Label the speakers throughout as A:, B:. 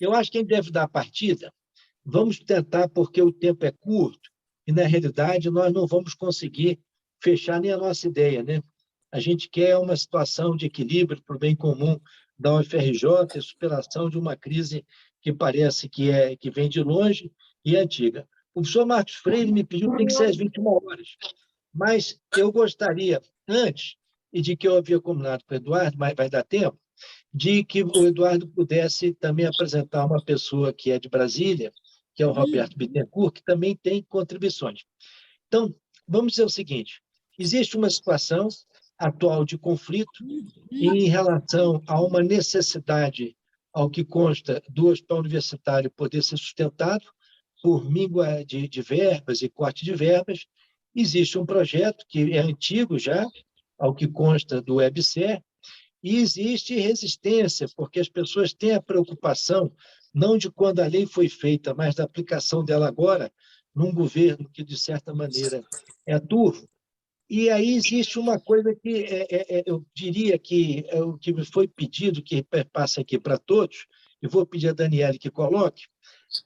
A: Eu acho que a gente deve dar a partida. Vamos tentar, porque o tempo é curto, e, na realidade, nós não vamos conseguir fechar nem a nossa ideia, né? A gente quer uma situação de equilíbrio para o bem comum da UFRJ e superação de uma crise que parece que vem de longe e é antiga. O professor Marcos Freire me pediu que tem que ser às 21 horas, mas eu gostaria, antes, e de que eu havia combinado com o Eduardo, mas vai dar tempo, de que o Eduardo pudesse também apresentar uma pessoa que é de Brasília, que é o Roberto Bittencourt, que também tem contribuições. Então, vamos dizer o seguinte: existe uma situação atual de conflito em relação a uma necessidade, ao que consta, do hospital universitário poder ser sustentado por míngua de verbas e corte de verbas. Existe um projeto que é antigo já, ao que consta do WebSer, e existe resistência, porque as pessoas têm a preocupação, não de quando a lei foi feita, mas da aplicação dela agora, num governo que, de certa maneira, é turvo. E aí existe uma coisa que eu diria que é o que me foi pedido, que passa aqui para todos, e vou pedir a Daniele que coloque,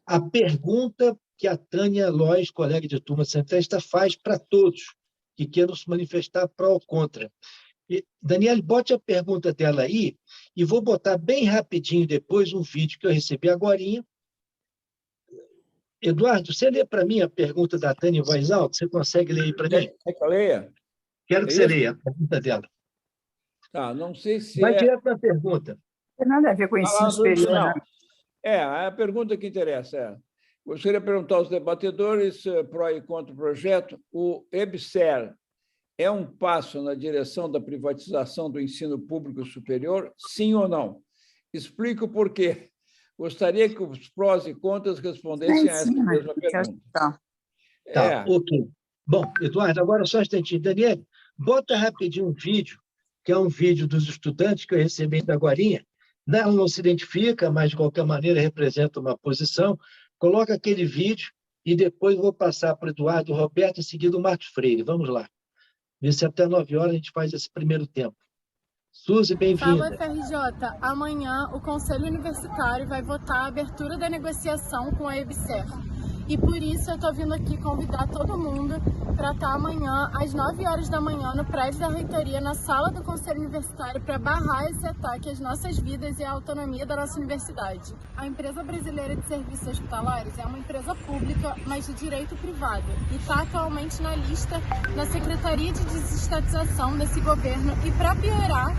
A: a pergunta que a Tânia Lois, colega de turma centrista, faz para todos que queiram se manifestar pró ou contra. Daniele, bote a pergunta dela aí e vou botar bem rapidinho depois um vídeo que eu recebi agorinha. Eduardo, você lê para mim a pergunta da Tânia em voz alta? Você consegue ler aí para mim?
B: Quer que eu leia?
A: Quero que você leia a pergunta dela.
B: Tá, não sei se
A: vai direto na pergunta.
C: Não tem nada a ver com o ensino superior,
B: não. A pergunta que interessa é: gostaria de perguntar aos debatedores pró e contra o projeto. O EBSER é um passo na direção da privatização do ensino público superior, sim ou não? Explico por quê. Gostaria que os prós e contras respondessem a essa mesma pergunta.
A: Tá, ok. Bom, Eduardo, agora só um instantinho. Daniel, bota rapidinho um vídeo, que é um vídeo dos estudantes que eu recebi ainda agorinha. Ela não se identifica, mas, de qualquer maneira, representa uma posição. Coloca aquele vídeo e depois vou passar para o Eduardo, o Roberto, em seguida o Marcos Freire. Vamos lá. Ver se até 9 horas a gente faz esse primeiro tempo. Suzy, bem-vinda.
D: Fala, FRJ. Amanhã o Conselho Universitário vai votar a abertura da negociação com a EBSER. E por isso eu estou vindo aqui convidar todo mundo para estar amanhã, às 9 horas da manhã, no prédio da reitoria, na sala do Conselho Universitário, para barrar esse ataque às nossas vidas e à autonomia da nossa universidade. A Empresa Brasileira de Serviços Hospitalares é uma empresa pública, mas de direito privado, e está atualmente na lista da Secretaria de Desestatização desse governo, e para piorar,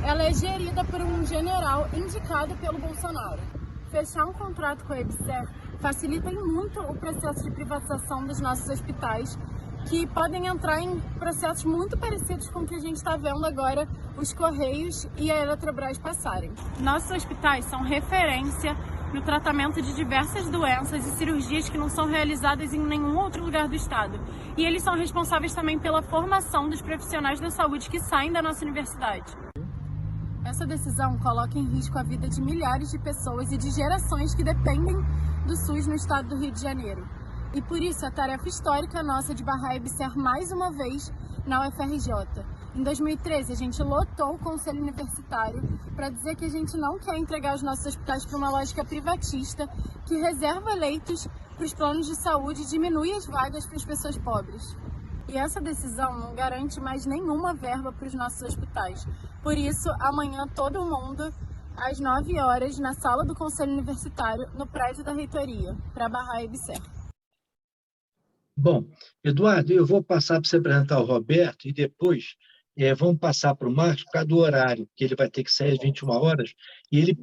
D: ela é gerida por um general indicado pelo Bolsonaro. Fechar um contrato com a EBSER facilita muito o processo de privatização dos nossos hospitais, que podem entrar em processos muito parecidos com o que a gente está vendo agora os Correios e a Eletrobras passarem. Nossos hospitais são referência no tratamento de diversas doenças e cirurgias que não são realizadas em nenhum outro lugar do estado. E eles são responsáveis também pela formação dos profissionais da saúde que saem da nossa universidade. Essa decisão coloca em risco a vida de milhares de pessoas e de gerações que dependem do SUS no estado do Rio de Janeiro. E por isso a tarefa histórica nossa de barrar a EBSER mais uma vez na UFRJ. Em 2013, a gente lotou o Conselho Universitário para dizer que a gente não quer entregar os nossos hospitais para uma lógica privatista que reserva leitos para os planos de saúde e diminui as vagas para as pessoas pobres. E essa decisão não garante mais nenhuma verba para os nossos hospitais. Por isso, amanhã todo mundo, às 9 horas, na sala do Conselho Universitário, no prédio da reitoria, para barrar a EBSER.
A: Bom, Eduardo, eu vou passar para você apresentar o Roberto e depois vamos passar para o Marcos por causa do horário, que ele vai ter que sair às 21 horas, e ele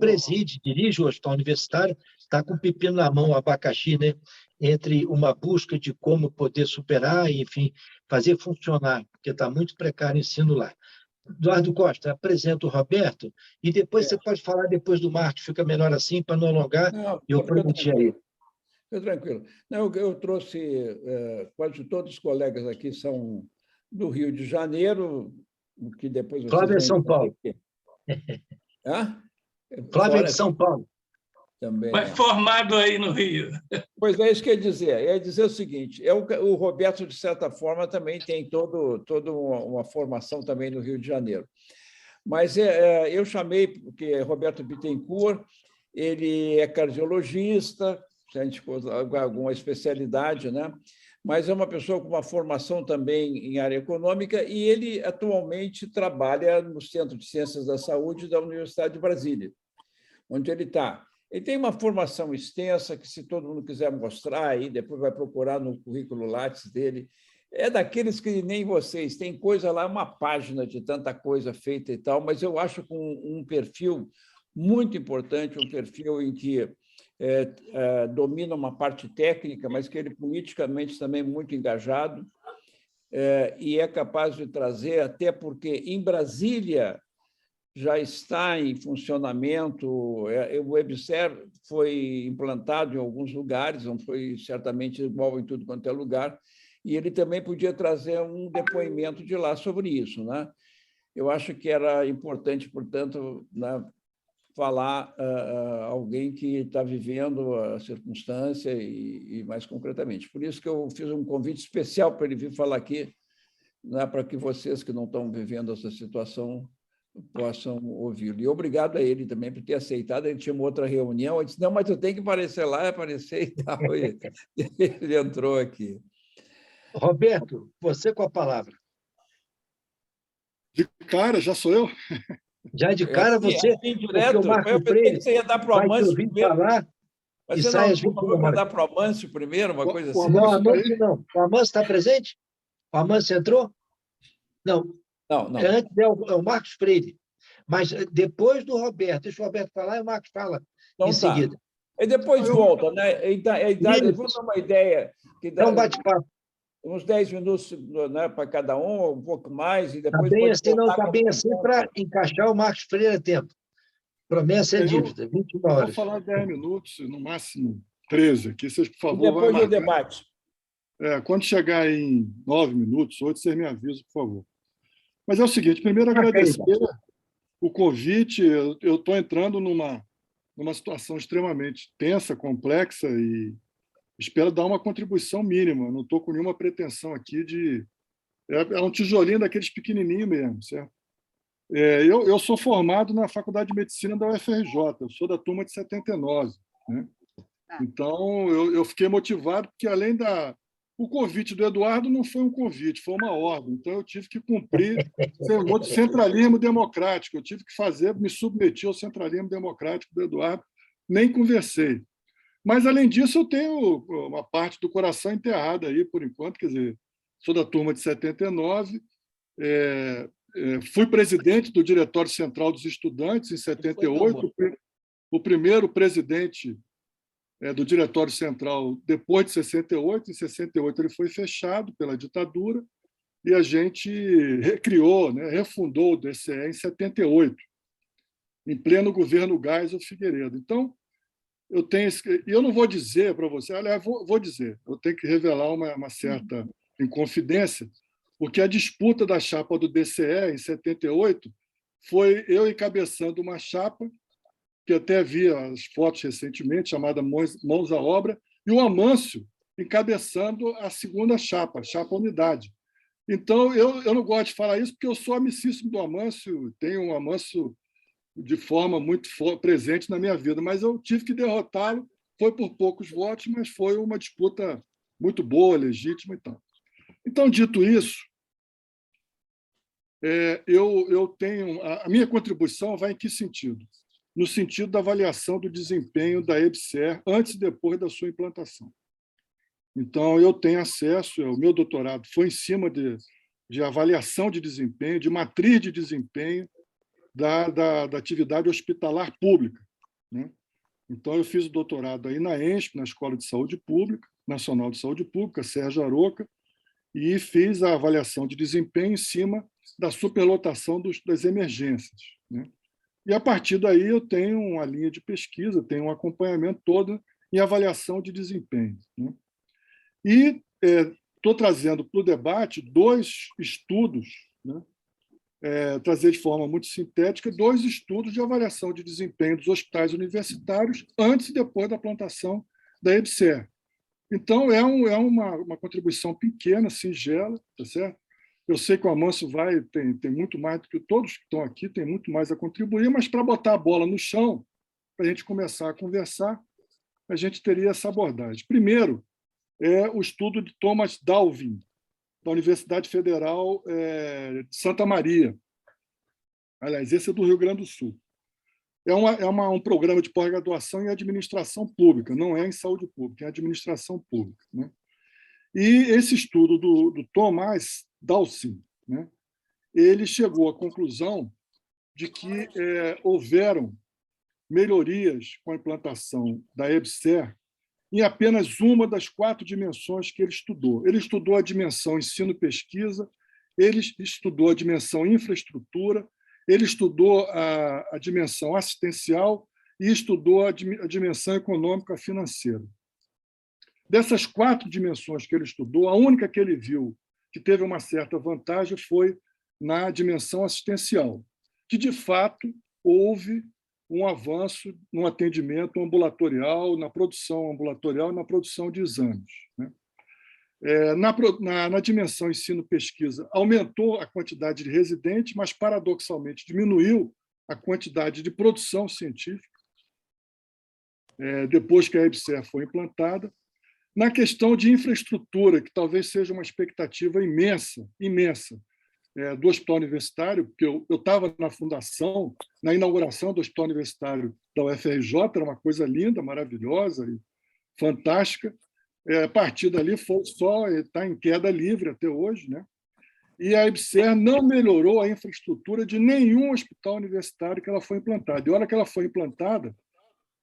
A: dirige o hospital universitário, está com o pepino na mão, o abacaxi, né? Entre uma busca de como poder superar e, enfim, fazer funcionar, porque está muito precário o ensino lá. Eduardo Costa, apresenta o Roberto e depois você pode falar depois do Marcos, fica melhor assim, para não alongar, e eu prometi aí.
B: Fica tranquilo. Não, eu trouxe, quase todos os colegas aqui são do Rio de Janeiro, que depois vocês
A: Flávio é São Paulo. Flávio é de São Paulo.
B: Também.
E: Mas formado aí no Rio.
B: Pois é, isso que eu ia dizer. Eu ia dizer o seguinte, o Roberto, de certa forma, também tem toda uma formação também no Rio de Janeiro. Mas eu chamei, porque Roberto Bittencourt ele é cardiologista, se a gente for alguma especialidade, né? Mas é uma pessoa com uma formação também em área econômica e ele atualmente trabalha no Centro de Ciências da Saúde da Universidade de Brasília, onde ele está. Ele tem uma formação extensa que, se todo mundo quiser mostrar, aí depois vai procurar no currículo Lattes dele. É daqueles que nem vocês, tem coisa lá, uma página de tanta coisa feita e tal, mas eu acho com um perfil muito importante, um perfil em que domina uma parte técnica, mas que ele politicamente também é muito engajado e é capaz de trazer, até porque em Brasília já está em funcionamento, o WebSer foi implantado em alguns lugares, não foi certamente igual em tudo quanto é lugar, e ele também podia trazer um depoimento de lá sobre isso, né? Eu acho que era importante, portanto, né, falar alguém que está vivendo a circunstância e mais concretamente. Por isso que eu fiz um convite especial para ele vir falar aqui, né, para que vocês que não estão vivendo essa situação possam ouvi-lo. E obrigado a ele também por ter aceitado. Ele tinha uma outra reunião, eu disse, não, mas eu tenho que aparecer lá, aparecer e tal. E ele entrou aqui.
A: Roberto, você com a palavra.
F: De cara, já sou eu?
A: Já de cara você,
B: direto,
A: o Marco
B: eu pensei que você ia dar para o Amâncio primeiro.
A: Falar,
B: mas
A: você
B: não vai dar para o Amâncio primeiro, uma coisa assim?
A: Não, Amâncio não. O Amâncio está presente? O Amâncio entrou? Não.
B: Não.
A: Antes é o Marcos Freire. Mas depois do Roberto, deixa o Roberto falar e o Marcos fala em seguida.
B: E depois volta, né? Vamos dar uma ideia.
A: Então, bate-papo.
B: Uns 10 minutos, né, para cada um pouco mais, e depois...
A: Está bem assim para encaixar o Marcos Freire a tempo. Promessa é dívida, 21 horas.
F: Vou falar 10 minutos, no máximo 13 aqui. Vocês, por favor,
B: e depois do debate.
F: Quando chegar em 9 minutos, 8, vocês me avisam, por favor. Mas é o seguinte, primeiro agradecer o convite. Eu estou entrando numa situação extremamente tensa, complexa, e espero dar uma contribuição mínima. Não estou com nenhuma pretensão aqui de... É um tijolinho daqueles pequenininhos mesmo, certo? Eu sou formado na Faculdade de Medicina da UFRJ, eu sou da turma de 79. Né? Então, eu fiquei motivado, porque além o convite do Eduardo não foi um convite, foi uma ordem. Então, eu tive que cumprir o centralismo democrático, eu tive que me submeter ao centralismo democrático do Eduardo, nem conversei. Mas, além disso, eu tenho uma parte do coração enterrada aí, por enquanto, quer dizer, sou da turma de 79, fui presidente do Diretório Central dos Estudantes em 78, o primeiro presidente do Diretório Central depois de 68. Em 68 ele foi fechado pela ditadura e a gente recriou, né, refundou o DCE em 78, em pleno governo Geisel Figueiredo. Então, eu não vou dizer para você, aliás, vou dizer, eu tenho que revelar uma certa inconfidência, porque a disputa da chapa do DCE em 78 foi eu encabeçando uma chapa, que até vi as fotos recentemente, chamada Mãos à Obra, e o Amâncio encabeçando a segunda chapa, a Chapa Unidade. Então, eu não gosto de falar isso, porque eu sou amicíssimo do Amâncio, tenho um Amâncio de forma muito presente na minha vida, mas eu tive que derrotá-lo, foi por poucos votos, mas foi uma disputa muito boa, legítima e tal. Então, dito isso, eu tenho... A minha contribuição vai em que sentido? No sentido da avaliação do desempenho da EBSER antes e depois da sua implantação. Então, eu tenho acesso, o meu doutorado foi em cima de avaliação de desempenho, de matriz de desempenho da atividade hospitalar pública. Né? Então, eu fiz o doutorado aí na ENSP, na Escola de Saúde Pública, Nacional de Saúde Pública, Sérgio Aroca, e fiz a avaliação de desempenho em cima da superlotação das emergências. Né? E, a partir daí, eu tenho uma linha de pesquisa, tenho um acompanhamento todo em avaliação de desempenho. Né? E estou trazendo para o debate 2 estudos, né? Trazer de forma muito sintética 2 estudos de avaliação de desempenho dos hospitais universitários antes e depois da implantação da EBSER. Então, é uma contribuição pequena, singela, tá certo? Eu sei que o Amâncio tem muito mais do que todos que estão aqui, tem muito mais a contribuir, mas para botar a bola no chão, para a gente começar a conversar, a gente teria essa abordagem. Primeiro, é o estudo de Thomas Dalvin, da Universidade Federal de Santa Maria. Aliás, esse é do Rio Grande do Sul. É um programa de pós-graduação em administração pública, não é em saúde pública, é em administração pública, né? E esse estudo do Thomas Dalvin, né, ele chegou à conclusão de que houveram melhorias com a implantação da EBSER em apenas uma das 4 dimensões que ele estudou. Ele estudou a dimensão ensino-pesquisa, ele estudou a dimensão infraestrutura, ele estudou a dimensão assistencial e estudou a dimensão econômica financeira. Dessas 4 dimensões que ele estudou, a única que ele viu que teve uma certa vantagem foi na dimensão assistencial, que, de fato, houve um avanço no atendimento ambulatorial, na produção ambulatorial e na produção de exames, né? Na dimensão ensino-pesquisa, aumentou a quantidade de residentes, mas, paradoxalmente, diminuiu a quantidade de produção científica, depois que a EBSER foi implantada. Na questão de infraestrutura, que talvez seja uma expectativa imensa do hospital universitário, porque eu estava na fundação, na inauguração do hospital universitário da UFRJ, era uma coisa linda, maravilhosa e fantástica. A partir dali está em queda livre até hoje, né? E a EBSER não melhorou a infraestrutura de nenhum hospital universitário que ela foi implantada. E, olha que ela foi implantada,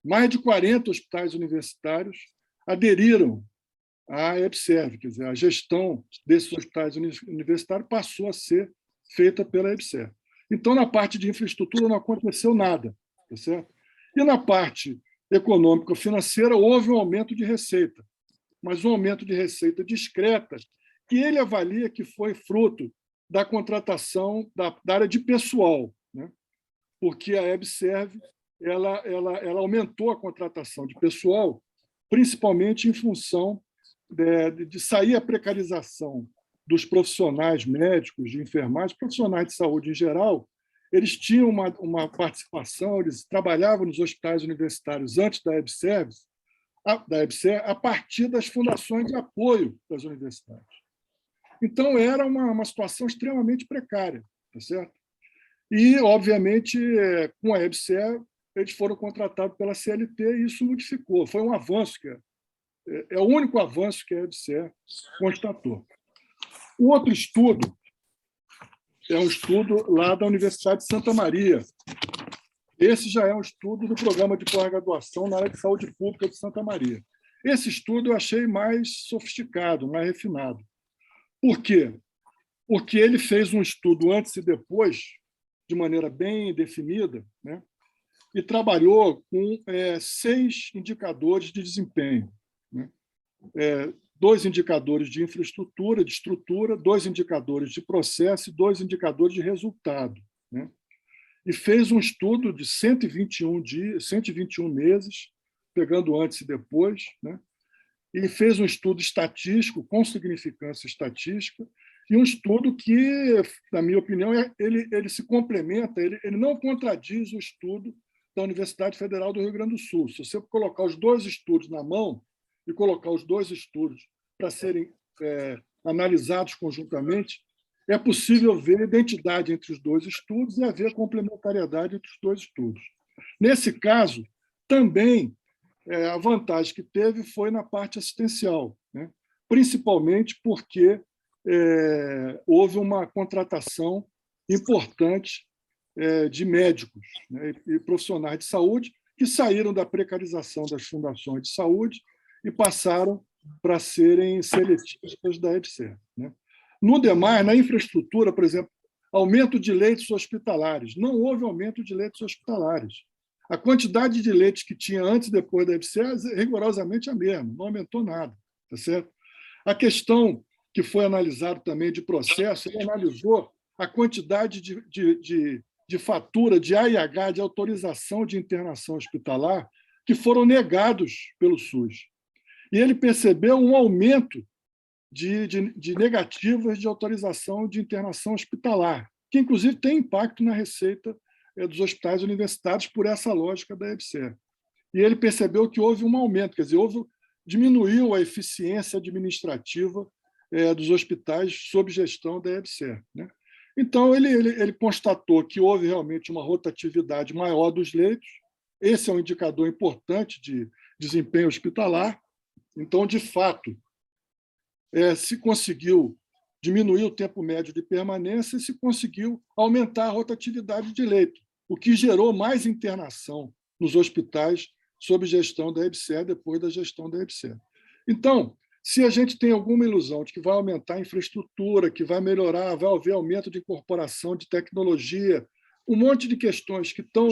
F: mais de 40 hospitais universitários aderiram à EBSER, quer dizer, a gestão desses hospitais universitários passou a ser feita pela EBSER. Então, na parte de infraestrutura não aconteceu nada, tá certo? E na parte econômico-financeira houve um aumento de receita, mas um aumento de receita discreta, que ele avalia que foi fruto da contratação da área de pessoal, né? Porque a EBSER ela aumentou a contratação de pessoal, principalmente em função de sair a precarização dos profissionais médicos, de enfermagem, profissionais de saúde em geral. Eles tinham uma participação, eles trabalhavam nos hospitais universitários antes da EBSER, a partir das fundações de apoio das universidades. Então, era uma situação extremamente precária, tá certo? E, obviamente, com a EBSER, eles foram contratados pela CLT e isso modificou. Foi um avanço, é o único avanço que a EBSER constatou. O outro estudo é um estudo lá da Universidade de Santa Maria. Esse já é um estudo do programa de pós-graduação na área de saúde pública de Santa Maria. Esse estudo eu achei mais sofisticado, mais refinado. Por quê? Porque ele fez um estudo antes e depois, de maneira bem definida, né? E trabalhou com 6 indicadores de desempenho, né? 2 indicadores de infraestrutura, de estrutura, 2 indicadores de processo e 2 indicadores de resultado, né? E fez um estudo de 121 meses, pegando antes e depois, né? E fez um estudo estatístico, com significância estatística, e um estudo que, na minha opinião, ele se complementa, ele não contradiz o estudo da Universidade Federal do Rio Grande do Sul. Se você colocar os 2 estudos na mão e colocar os 2 estudos para serem analisados conjuntamente, é possível ver a identidade entre os 2 estudos e haver complementariedade entre os 2 estudos. Nesse caso, também, a vantagem que teve foi na parte assistencial, né? Principalmente porque houve uma contratação importante de médicos, né, e profissionais de saúde que saíram da precarização das fundações de saúde e passaram para serem seletistas da EBSER, né? No demais, na infraestrutura, por exemplo, aumento de leitos hospitalares. Não houve aumento de leitos hospitalares. A quantidade de leitos que tinha antes e depois da EBSER é rigorosamente a mesma, não aumentou nada, tá certo? A questão que foi analisada também de processo, ele analisou a quantidade de fatura de AIH, de autorização de internação hospitalar, que foram negados pelo SUS. E ele percebeu um aumento de negativas de autorização de internação hospitalar, que, inclusive, tem impacto na receita dos hospitais universitários por essa lógica da EBSER. e ele percebeu que houve um aumento, quer dizer, diminuiu a eficiência administrativa dos hospitais sob gestão da EBSER, né? Então, ele constatou que houve realmente uma rotatividade maior dos leitos. Esse é um indicador importante de desempenho hospitalar. Então, de fato, se conseguiu diminuir o tempo médio de permanência e se conseguiu aumentar a rotatividade de leito, o que gerou mais internação nos hospitais sob gestão da EBSER, depois da gestão da EBSER. Então, se a gente tem alguma ilusão de que vai aumentar a infraestrutura, que vai melhorar, vai haver aumento de incorporação de tecnologia, um monte de questões que estão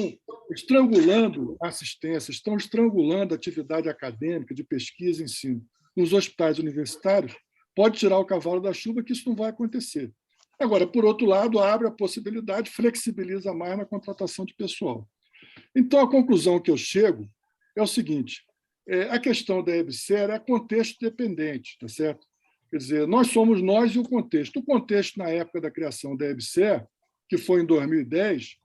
F: estrangulando a assistência, estão estrangulando a atividade acadêmica, de pesquisa e ensino nos hospitais universitários, pode tirar o cavalo da chuva que isso não vai acontecer. Agora, por outro lado, abre a possibilidade, flexibiliza mais na contratação de pessoal. Então, a conclusão que eu chego é o seguinte: a questão da EBSER é contexto dependente, tá certo? Quer dizer, nós somos nós e o contexto. O contexto, na época da criação da EBSER, que foi em 2010,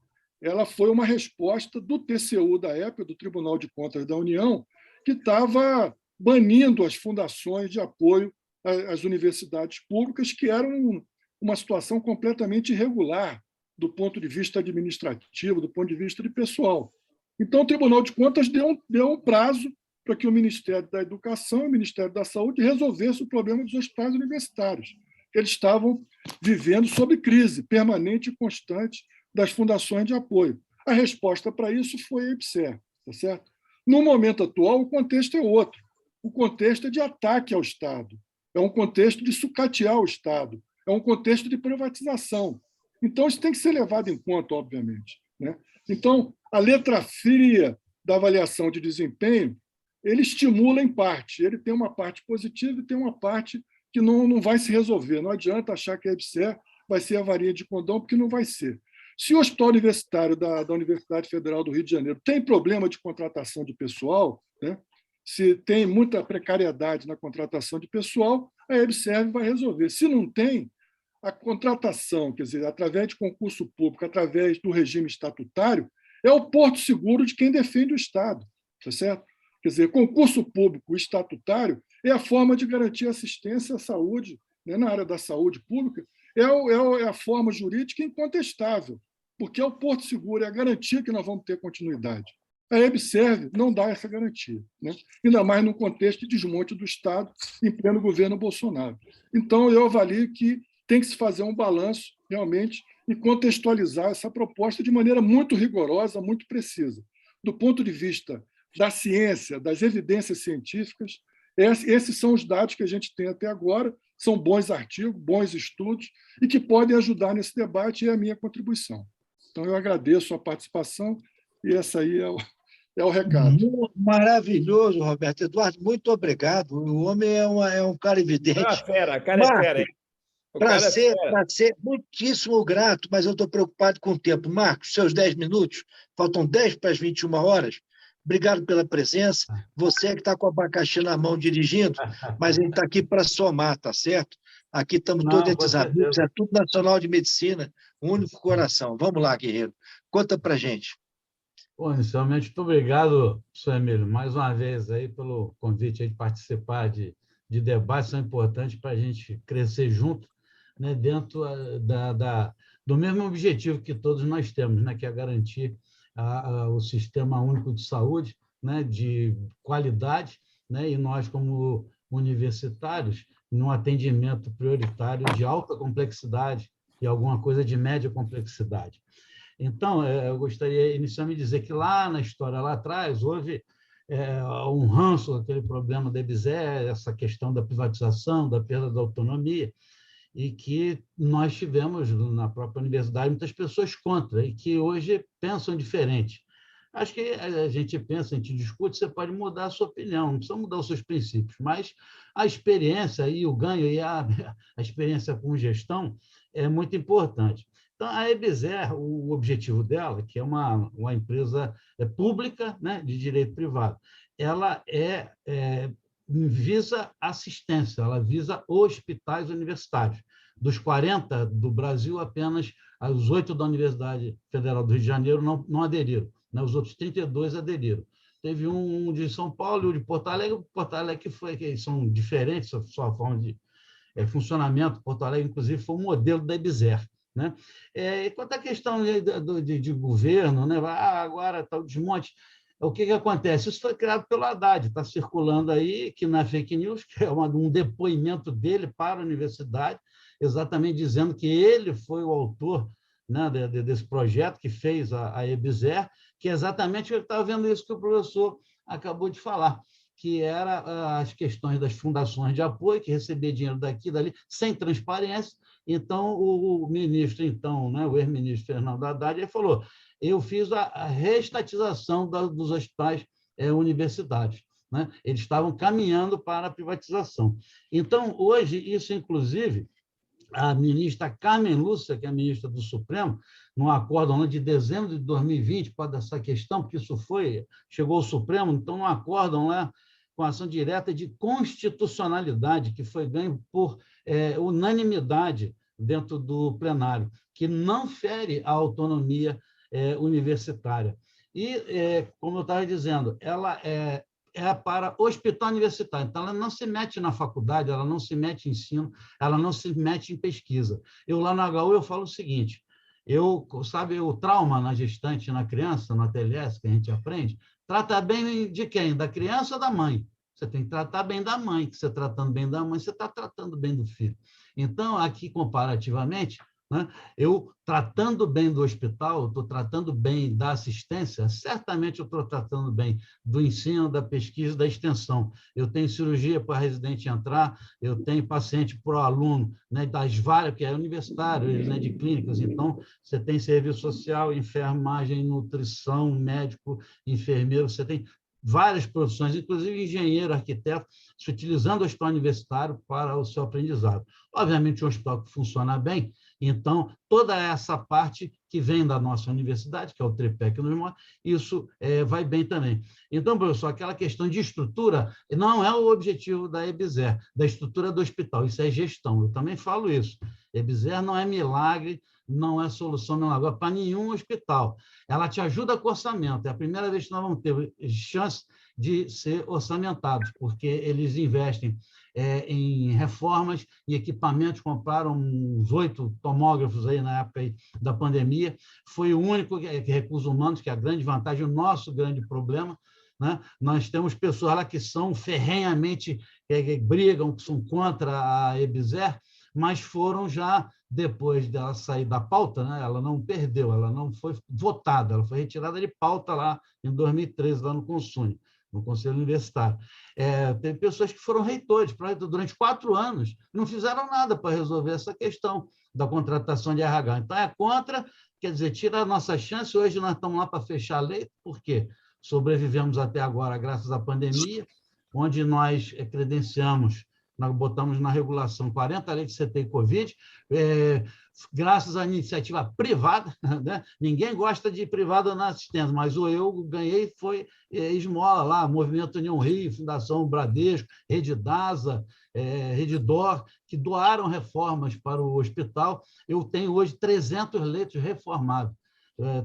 F: ela foi uma resposta do TCU da época, do Tribunal de Contas da União, que estava banindo as fundações de apoio às universidades públicas, que eram uma situação completamente irregular do ponto de vista administrativo, do ponto de vista de pessoal. Então, o Tribunal de Contas deu um prazo para que o Ministério da Educação e o Ministério da Saúde resolvessem o problema dos hospitais universitários. Eles estavam vivendo sob crise permanente e constante das fundações de apoio. A resposta para isso foi a EBSER, tá certo? No momento atual, o contexto é outro. O contexto é de ataque ao Estado, é um contexto de sucatear o Estado, é um contexto de privatização. Então, isso tem que ser levado em conta, obviamente, né? Então, a letra fria da avaliação de desempenho, ele estimula em parte, ele tem uma parte positiva e tem uma parte que não vai se resolver. Não adianta achar que a EBSER vai ser a varinha de condão, porque não vai ser. Se o hospital universitário da Universidade Federal do Rio de Janeiro tem problema de contratação de pessoal, né? Se tem muita precariedade na contratação de pessoal, a EBSER vai resolver. Se não tem, a contratação, quer dizer, através de concurso público, através do regime estatutário, é o porto seguro de quem defende o Estado, tá certo? Quer dizer, concurso público estatutário é a forma de garantir assistência à saúde, né, na área da saúde pública, é a forma jurídica incontestável, porque é o porto seguro, é a garantia que nós vamos ter continuidade. A EBSER não dá essa garantia, né? Ainda mais no contexto de desmonte do Estado em pleno governo Bolsonaro. Então, eu avalio que tem que se fazer um balanço, realmente, e contextualizar essa proposta de maneira muito rigorosa, muito precisa. Do ponto de vista da ciência, das evidências científicas, esses são os dados que a gente tem até agora, são bons artigos, bons estudos, e que podem ajudar nesse debate, e é a minha contribuição. Então, eu agradeço a participação, e esse aí é o recado.
A: Maravilhoso, Roberto Eduardo, muito obrigado. O homem é um cara evidente.
B: Cara fera, cara é fera.
A: Para ser muitíssimo grato, mas eu estou preocupado com o tempo. Marcos, seus 10 minutos, faltam 10 para as 21 horas. Obrigado pela presença. Você que está com o abacaxi na mão dirigindo, mas ele está aqui para somar, tá certo? Aqui estamos todos esses amigos, é tudo Nacional de Medicina, um único coração. Vamos lá, guerreiro. Conta para a gente.
G: Bom, inicialmente, muito obrigado, professor Emílio, mais uma vez aí pelo convite aí de participar de debates tão importantes para a gente crescer junto, né, dentro do mesmo objetivo que todos nós temos, né, que é garantir o Sistema Único de Saúde, né, de qualidade, né, e nós, como universitários, num atendimento prioritário de alta complexidade e alguma coisa de média complexidade. Então, eu gostaria inicialmente de dizer que lá na história, lá atrás, houve um ranço, aquele problema da EBSER, essa questão da privatização, da perda da autonomia, e que nós tivemos na própria universidade muitas pessoas contra, e que hoje pensam diferente. Acho que a gente pensa, a gente discute, você pode mudar a sua opinião, não precisa mudar os seus princípios, mas a experiência e o ganho e a experiência com gestão é muito importante. Então, a EBSER, o objetivo dela, que é uma empresa pública, né, de direito privado, ela visa assistência, ela visa hospitais universitários. Dos 40 do Brasil, apenas os 8 da Universidade Federal do Rio de Janeiro não aderiram, né? Os outros 32 aderiram. teve um de São Paulo e o de Porto Alegre. Porto Alegre que são diferentes, a sua forma de funcionamento. Porto Alegre, inclusive, foi um modelo da EBSER, né? Quanto à questão de governo, né? Agora está o desmonte. O que acontece? Isso foi criado pelo Haddad, está circulando aí, que na fake news, que é um depoimento dele para a universidade, exatamente dizendo que ele foi o autor, né, desse projeto que fez a EBSER, que é exatamente ele estava vendo isso que o professor acabou de falar, que era as questões das fundações de apoio, que recebia dinheiro daqui e dali, sem transparência. Então, o ministro, né, o ex-ministro Fernando Haddad, ele falou: eu fiz a reestatização dos hospitais universitários, né? Eles estavam caminhando para a privatização. Então, hoje, isso, inclusive, a ministra Carmen Lúcia, que é a ministra do Supremo, num acórdão de dezembro de 2020, por causa dessa questão, porque isso chegou ao Supremo, então, num acórdão lá com ação direta de constitucionalidade, que foi ganho por unanimidade dentro do plenário, que não fere a autonomia universitária. E, como eu estava dizendo, ela é para hospital universitário. Então, ela não se mete na faculdade, ela não se mete em ensino, ela não se mete em pesquisa. Eu, lá no HU, eu falo o seguinte: sabe, o trauma na gestante, na criança, na TLS, que a gente aprende, trata bem de quem? Da criança ou da mãe? Você tem que tratar bem da mãe, que você tratando bem da mãe, você está tratando bem do filho. Então, aqui, comparativamente, né, eu tratando bem do hospital, estou tratando bem da assistência, certamente eu estou tratando bem do ensino, da pesquisa, da extensão. Eu tenho cirurgia para residente entrar, eu tenho paciente para o aluno, né, das várias, que é universitário, né, de clínicas. Então, você tem serviço social, enfermagem, nutrição, médico, enfermeiro, você tem várias profissões, inclusive engenheiro, arquiteto, se utilizando o hospital universitário para o seu aprendizado. Obviamente, um hospital que funciona bem, então, toda essa parte que vem da nossa universidade, que é o tripé que nos mostra, isso vai bem também. Então, professor, aquela questão de estrutura não é o objetivo da EBSER, da estrutura do hospital, isso é gestão. Eu também falo isso. EBSER não é milagre, não é solução milagre para nenhum hospital. Ela te ajuda com orçamento. É a primeira vez que nós vamos ter chance de ser orçamentados, porque eles investem em reformas e equipamentos, compraram uns 8 tomógrafos aí na época aí da pandemia. Foi o único recursos humanos, que é a grande vantagem, o nosso grande problema, né? Nós temos pessoas lá que são ferrenhamente, brigam, que são contra a EBSER, mas foram já, depois dela sair da pauta, né? Ela não perdeu, ela não foi votada, ela foi retirada de pauta lá em 2013, lá no Consune, no Conselho Universitário. Teve pessoas que foram reitores durante 4 anos, não fizeram nada para resolver essa questão da contratação de RH. Então, é contra, quer dizer, tira a nossa chance. Hoje nós estamos lá para fechar a lei, por quê? Sobrevivemos até agora graças à pandemia, onde nós credenciamos, nós botamos na regulação 40 leitos de CTI e Covid, graças à iniciativa privada, né? Ninguém gosta de privada na assistência, mas eu ganhei foi esmola lá, Movimento União Rio, Fundação Bradesco, Rede DASA, Rede DOR, que doaram reformas para o hospital. Eu tenho hoje 300 leitos reformados.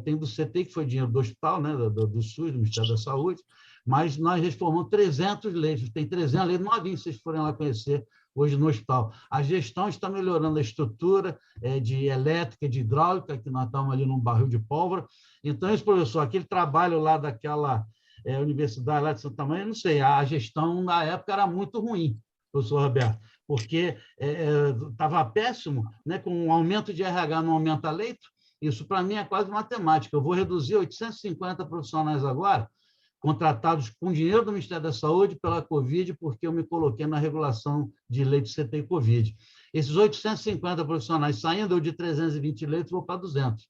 G: Tem do CTI, que foi dinheiro do hospital, né, do SUS, do Ministério da Saúde, mas nós reformamos 300 leitos, tem 300 leitos novinhos, se vocês forem lá conhecer hoje no hospital. A gestão está melhorando a estrutura de elétrica, de hidráulica, que nós estamos ali num barril de pólvora. Então, esse professor, aquele trabalho lá daquela universidade lá de Santa Maria, não sei, a gestão na época era muito ruim, professor Roberto, porque estava péssimo, né, com um aumento de RH não aumenta leito. Isso, para mim, é quase matemática. Eu vou reduzir 850 profissionais agora, contratados com dinheiro do Ministério da Saúde pela Covid, porque eu me coloquei na regulação de leitos CTI e Covid. Esses 850 profissionais saindo, eu de 320 leitos vou para 200.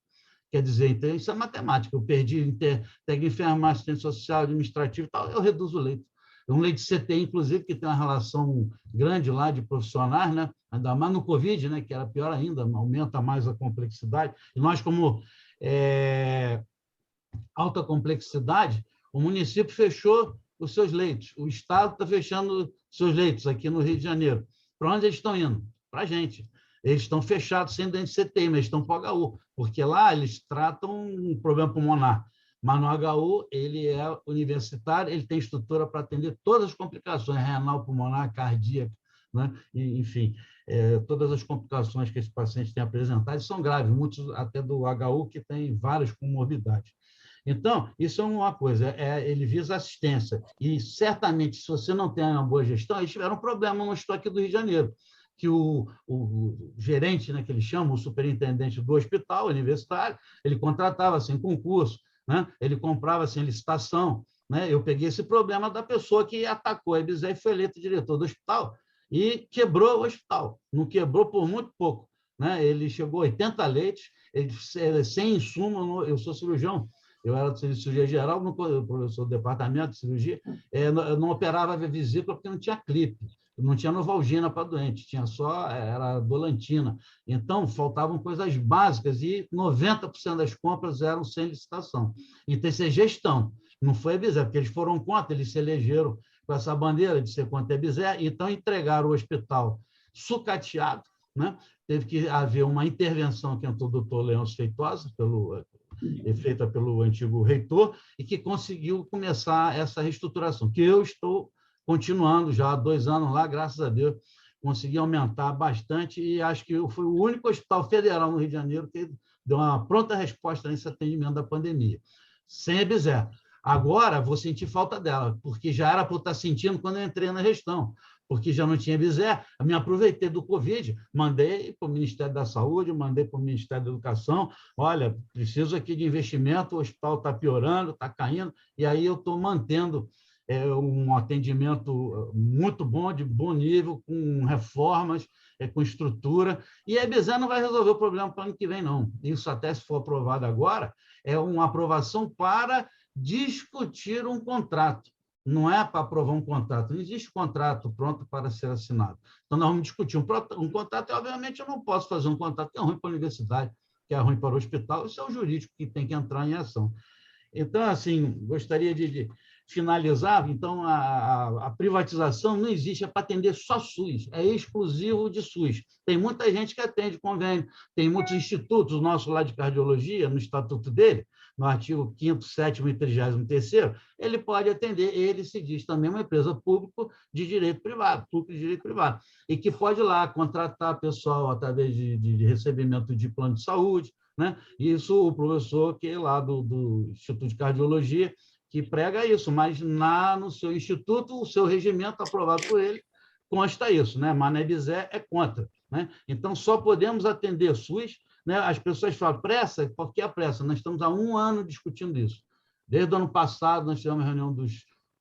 G: Quer dizer, então, isso é matemática. Eu perdi técnico de enfermagem, assistente social, administrativo e tal, eu reduzo o leito. Um leito de CTI, inclusive, que tem uma relação grande lá de profissionais, né? Ainda mais no Covid, né? Que era pior ainda, aumenta mais a complexidade. E nós, como alta complexidade, o município fechou os seus leitos, o Estado está fechando seus leitos aqui no Rio de Janeiro. Para onde eles estão indo? Para a gente. Eles estão fechados sem dentro de CTI, mas estão para o HU, porque lá eles tratam um problema pulmonar. Mas no HU, ele é universitário, ele tem estrutura para atender todas as complicações, renal, pulmonar, cardíaca, né? E, enfim, todas as complicações que esse paciente tem apresentado são graves, muitos até do HU que tem várias comorbidades. Então, isso é uma coisa, ele visa assistência. E, certamente, se você não tem uma boa gestão, eles tiveram um problema no estoque do Rio de Janeiro, que o gerente, né, que eles chamam, o superintendente do hospital universitário, ele contratava sem concurso, né? Ele comprava sem licitação. Né? Eu peguei esse problema da pessoa que atacou a EBSER e foi eleito diretor do hospital e quebrou o hospital. Não quebrou por muito pouco. Né? Ele chegou a 80 leitos, sem insumo. Eu sou cirurgião, eu era de cirurgia geral, professor do departamento de cirurgia, não operava vesícula porque não tinha clipe, não tinha Novalgina para doente, tinha só, era Dolantina. Então, faltavam coisas básicas e 90% das compras eram sem licitação. E tem que ser gestão, não foi a EBSER, porque eles foram contra, eles se elegeram com essa bandeira de ser contra a EBSER, então entregaram o hospital sucateado, né? Teve que haver uma intervenção que entrou o doutor Leôncio Feitosa, feita pelo antigo reitor, e que conseguiu começar essa reestruturação, que eu estou continuando já há 2 anos lá, graças a Deus, consegui aumentar bastante e acho que eu fui o único hospital federal no Rio de Janeiro que deu uma pronta resposta nesse atendimento da pandemia, sem EBSER. Agora, vou sentir falta dela, porque já era para eu estar sentindo quando eu entrei na gestão, porque já não tinha EBSER, eu me aproveitei do Covid, mandei para o Ministério da Saúde, mandei para o Ministério da Educação, olha, preciso aqui de investimento, o hospital está piorando, está caindo, e aí eu estou mantendo um atendimento muito bom, de bom nível, com reformas, com estrutura, e a EBSER não vai resolver o problema para o ano que vem, não. Isso até se for aprovado agora, é uma aprovação para discutir um contrato, não é para aprovar um contrato, não existe contrato pronto para ser assinado. Então, nós vamos discutir um contrato, e, obviamente, eu não posso fazer um contrato que é ruim para a universidade, que é ruim para o hospital, isso é o jurídico que tem que entrar em ação. Então, assim, gostaria de finalizar. Então, a privatização não existe, é para atender só SUS, é exclusivo de SUS. Tem muita gente que atende convênio, tem muitos institutos, o nosso lá de cardiologia, no estatuto dele, no artigo 5º, 7º e 33º, ele pode atender, ele se diz também uma empresa pública de direito privado, e que pode lá contratar pessoal através de recebimento de plano de saúde, né? Isso o professor que é lá do Instituto de Cardiologia, que prega isso, mas no seu instituto, o seu regimento aprovado por ele, consta isso, né? Mas na EBSER é contra. Né? Então, só podemos atender SUS. Né? As pessoas falam, pressa? Por que a pressa? Nós estamos há 1 ano discutindo isso. Desde o ano passado, nós tivemos a reunião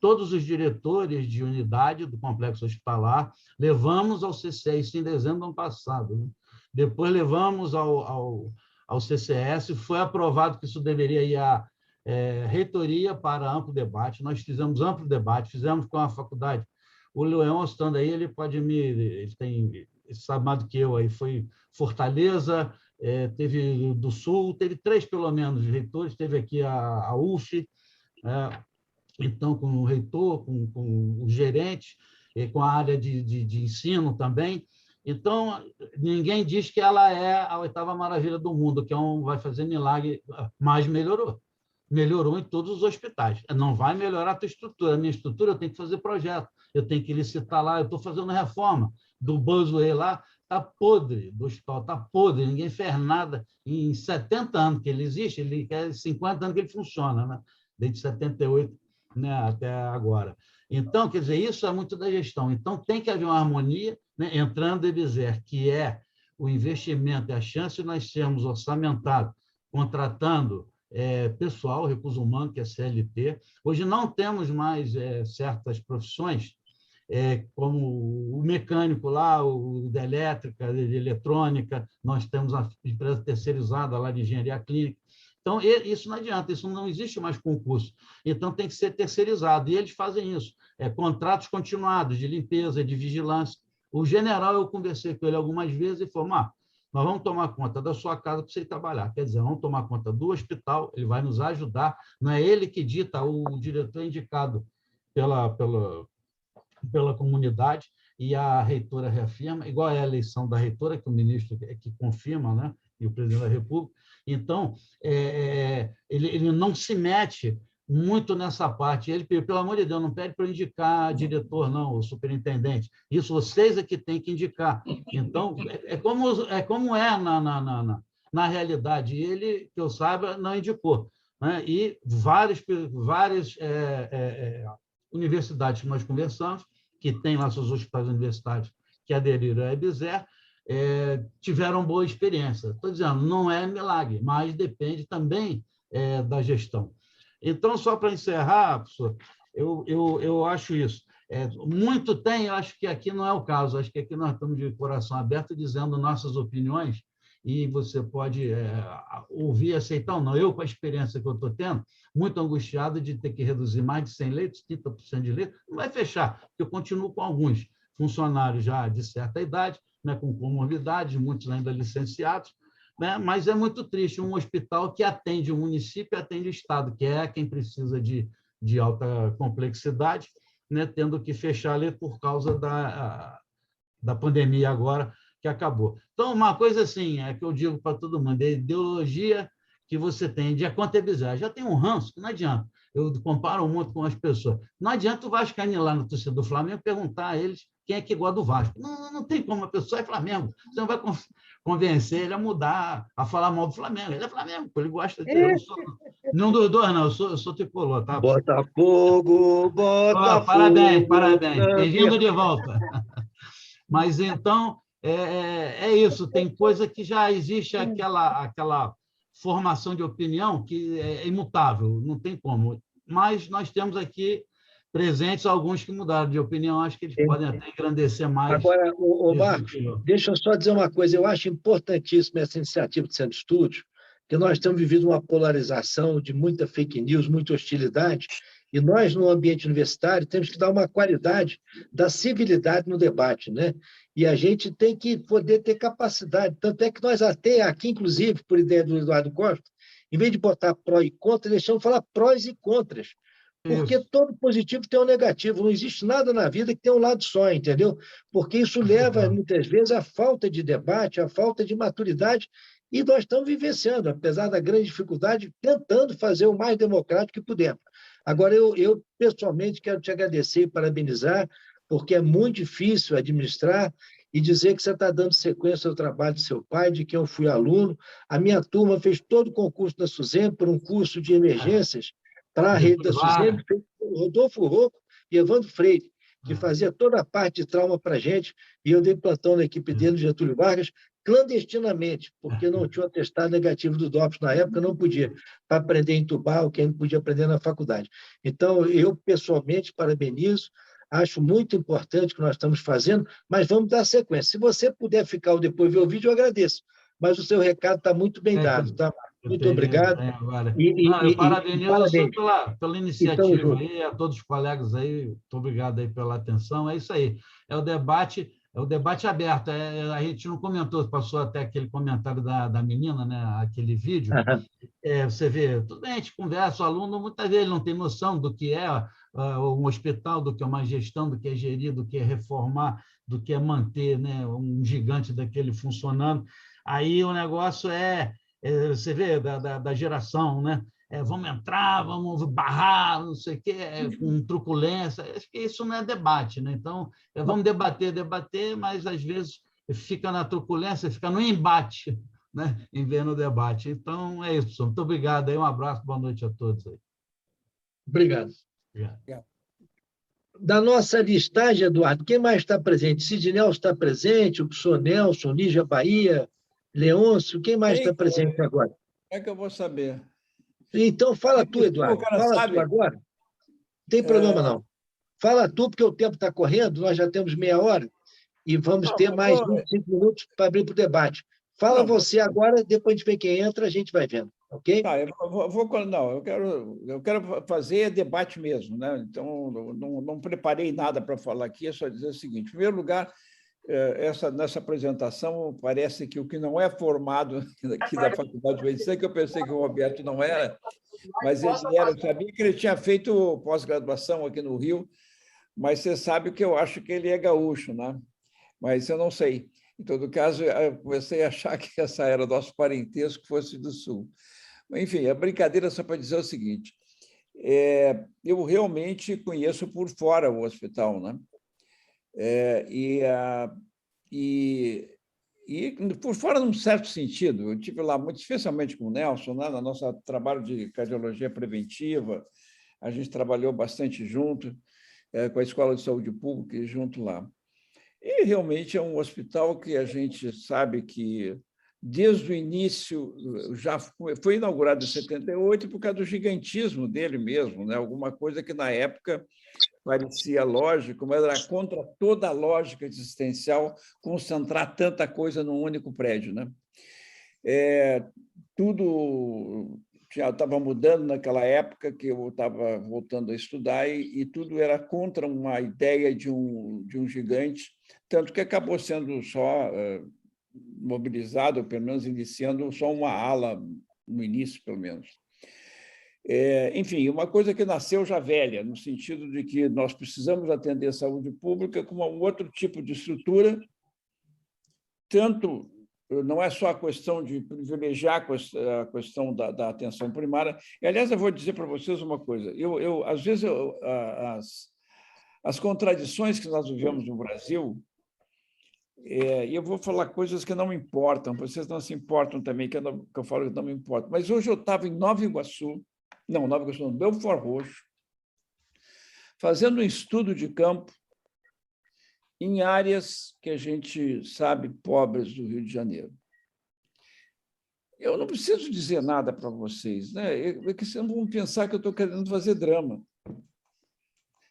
G: todos os diretores de unidade do complexo hospitalar, levamos ao CCE, isso em dezembro do ano passado. Né? Depois levamos ao CCS, foi aprovado que isso deveria ir à reitoria para amplo debate. Nós fizemos amplo debate, fizemos com a faculdade. O Leão, estando aí, ele sabe mais do que eu, aí foi Fortaleza, teve do Sul, teve 3, pelo menos, reitores, teve aqui a UF, então, com o reitor, com os gerentes, com a área de ensino também. Então, ninguém diz que ela é a 8ª maravilha do mundo, que vai fazer milagre, mas melhorou. Melhorou em todos os hospitais. Não vai melhorar a tua estrutura. A minha estrutura, eu tenho que fazer projeto, eu tenho que licitar lá, eu estou fazendo reforma do Busway lá, está podre, do hospital está podre, ninguém fez nada em 70 anos que ele existe, ele quer 50 anos que ele funciona, né? Desde 78, né, até agora. Então, quer dizer, isso é muito da gestão. Então, tem que haver uma harmonia, né, entrando em EBSER, que é o investimento e a chance de nós sermos orçamentados, contratando pessoal, recurso humano, que é CLT. Hoje não temos mais certas profissões, como o mecânico lá, o da elétrica, de eletrônica, nós temos a empresa terceirizada lá de engenharia clínica. Então, isso não adianta, isso não existe mais concurso. Então, tem que ser terceirizado. E eles fazem isso. Contratos continuados de limpeza, de vigilância. O general, eu conversei com ele algumas vezes e falou, nós vamos tomar conta da sua casa para você ir trabalhar. Quer dizer, vamos tomar conta do hospital, ele vai nos ajudar. Não é ele que dita, o diretor é indicado pela comunidade, e a reitora reafirma, igual é a eleição da reitora, que o ministro que confirma, né? E o presidente da República. Então, ele não se mete muito nessa parte. Ele, pelo amor de Deus, não pede para indicar diretor, não, o superintendente. Isso vocês é que têm que indicar. Então, é como é na realidade. Ele, que eu saiba, não indicou. Né? E várias universidades que nós conversamos, que têm lá seus hospitais universitários que aderiram à EBSER, tiveram boa experiência. Estou dizendo, não é milagre, mas depende também da gestão. Então, só para encerrar, professor, eu acho isso. Muito tem, eu acho que aqui não é o caso, acho que aqui nós estamos de coração aberto dizendo nossas opiniões e você pode ouvir e aceitar ou não. Eu, com a experiência que eu estou tendo, muito angustiado de ter que reduzir mais de 100 leitos, 30% de leitos, não vai fechar, porque eu continuo com alguns funcionários já de certa idade, né, com comorbidades, muitos ainda licenciados, né, mas é muito triste um hospital que atende o município e atende o Estado, que é quem precisa de alta complexidade, né, tendo que fechar ali por causa da pandemia agora, que acabou. Então, uma coisa assim, que eu digo para todo mundo, é a ideologia que você tem de contabilizar. Já tem um ranço, que não adianta. Eu comparo muito com as pessoas. Não adianta o vascaíno ir lá no torcedor do Flamengo perguntar a eles quem é que gosta do Vasco. Não tem como, a pessoa é Flamengo. Você não vai convencer ele a mudar, a falar mal do Flamengo. Ele é Flamengo, ele gosta de... Eu sou, não dos dois, não, eu sou tricolor, tá?
A: Botafogo, Botafogo.
G: Parabéns. Bem-vindo de volta. Mas, então, é isso. Tem coisa que já existe aquela formação de opinião que é imutável, não tem como. Mas nós temos aqui presentes alguns que mudaram de opinião, acho que eles podem até engrandecer mais.
A: Agora, Marcos, deixa eu só dizer uma coisa, eu acho importantíssima essa iniciativa de Centro de Estudos, que nós estamos vivendo uma polarização de muita fake news, muita hostilidade, e nós, no ambiente universitário, temos que dar uma qualidade da civilidade no debate, né? E a gente tem que poder ter capacidade, tanto é que nós até aqui, inclusive, por ideia do Eduardo Costa, em vez de botar pró e contra, deixamos falar prós e contras, porque todo positivo tem um negativo, não existe nada na vida que tenha um lado só, entendeu? Porque isso leva, muitas vezes, à falta de debate, à falta de maturidade, e nós estamos vivenciando, apesar da grande dificuldade, tentando fazer o mais democrático que pudermos. Agora, eu pessoalmente quero te agradecer e parabenizar, porque é muito difícil administrar e dizer que você está dando sequência ao trabalho do seu pai, de quem eu fui aluno. A minha turma fez todo o concurso da SUSEM por um curso de emergências para a rede da SUSEM, fez Rodolfo Rocco e Evandro Freire, que fazia toda a parte de trauma para a gente, e eu dei plantão na equipe dele, Getúlio Vargas, clandestinamente, porque não tinha um atestado negativo do DOPS na época, não podia, para aprender a entubar, o que não podia aprender na faculdade. Então, eu, pessoalmente, parabenizo, acho muito importante o que nós estamos fazendo, mas vamos dar sequência. Se você puder ficar ou depois ver o vídeo, eu agradeço, mas o seu recado está muito bem dado, tá? Muito obrigado.
G: Eu parabenizo pela iniciativa aí, a todos os colegas aí, muito obrigado aí pela atenção, é isso aí, é o debate aberto, a gente não comentou, passou até aquele comentário da menina, né, aquele vídeo, você vê, tudo bem, a gente conversa, o aluno muitas vezes não tem noção do que é um hospital, do que é uma gestão, do que é gerir, do que é reformar, do que é manter, né, um gigante daquele funcionando, aí o negócio você vê, da geração, né? Vamos entrar, vamos barrar, não sei o quê, com truculência. Acho que isso não é debate, né? Então, vamos debater, mas às vezes fica na truculência, fica no embate, né? Em vez no debate. Então, é isso, pessoal. Muito obrigado aí, um abraço, boa noite a todos aí.
A: Obrigado. Da nossa listagem, Eduardo, quem mais está presente? Sidney está presente, o professor Nelson, Nígia Bahia, Leôncio, quem mais está presente agora?
B: É que eu vou saber.
A: Então, fala tu, Eduardo. Fala tu agora. Não tem problema, não. Fala tu, porque o tempo está correndo, nós já temos meia hora e vamos ter mais 25 minutos para abrir para o debate. Fala você agora, depois a gente vê quem entra, a gente vai vendo, ok?
B: Tá, eu quero fazer debate mesmo, né? Então, não preparei nada para falar aqui, é só dizer o seguinte. Em primeiro lugar, nessa apresentação, parece que o que não é formado aqui da Faculdade de Medicina, que eu pensei que o Roberto não era, mas ele era, eu sabia que ele tinha feito pós-graduação aqui no Rio, mas você sabe que eu acho que ele é gaúcho, né? Mas eu não sei. Em todo caso, eu comecei a achar que essa era nosso parentesco fosse do Sul. Enfim, a brincadeira só para dizer o seguinte, eu realmente conheço por fora o hospital, né? E por fora, num certo sentido, eu estive lá muito, especialmente com o Nelson, né, no nosso trabalho de cardiologia preventiva, a gente trabalhou bastante junto, com a Escola de Saúde Pública e junto lá. E realmente é um hospital que a gente sabe que, desde o início, já foi inaugurado em 78 por causa do gigantismo dele mesmo, né? Alguma coisa que, na época, parecia lógico, mas era contra toda a lógica existencial concentrar tanta coisa num único prédio, né? Tudo já estava mudando naquela época, que eu estava voltando a estudar, e tudo era contra uma ideia de um gigante, tanto que acabou sendo só mobilizado, ou pelo menos iniciando só uma ala, no início, pelo menos. Enfim, uma coisa que nasceu já velha, no sentido de que nós precisamos atender a saúde pública com um outro tipo de estrutura, tanto não é só a questão de privilegiar a questão da atenção primária. E, aliás, eu vou dizer para vocês uma coisa. Às vezes, as contradições que nós vivemos no Brasil, e eu vou falar coisas que não me importam, vocês não se importam também, que eu falo que não me importam. Mas hoje eu estava em Nova Iguaçu, não, Belford Roxo, fazendo um estudo de campo em áreas que a gente sabe pobres do Rio de Janeiro. Eu não preciso dizer nada para vocês, né? Que vocês não vão pensar que eu estou querendo fazer drama.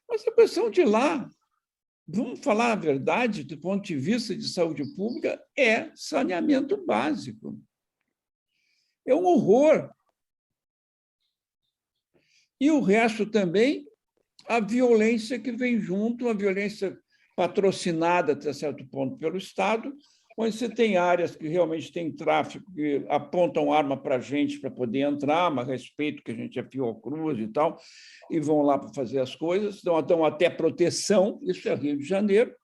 B: Mas a questão de lá, vamos falar a verdade, do ponto de vista de saúde pública, é saneamento básico. É um horror. E o resto também, a violência que vem junto, a violência patrocinada, até certo ponto, pelo Estado, onde você tem áreas que realmente têm tráfico, que apontam arma para a gente para poder entrar, mas respeito que a gente é Fiocruz e tal, e vão lá para fazer as coisas, dão até proteção, isso é Rio de Janeiro.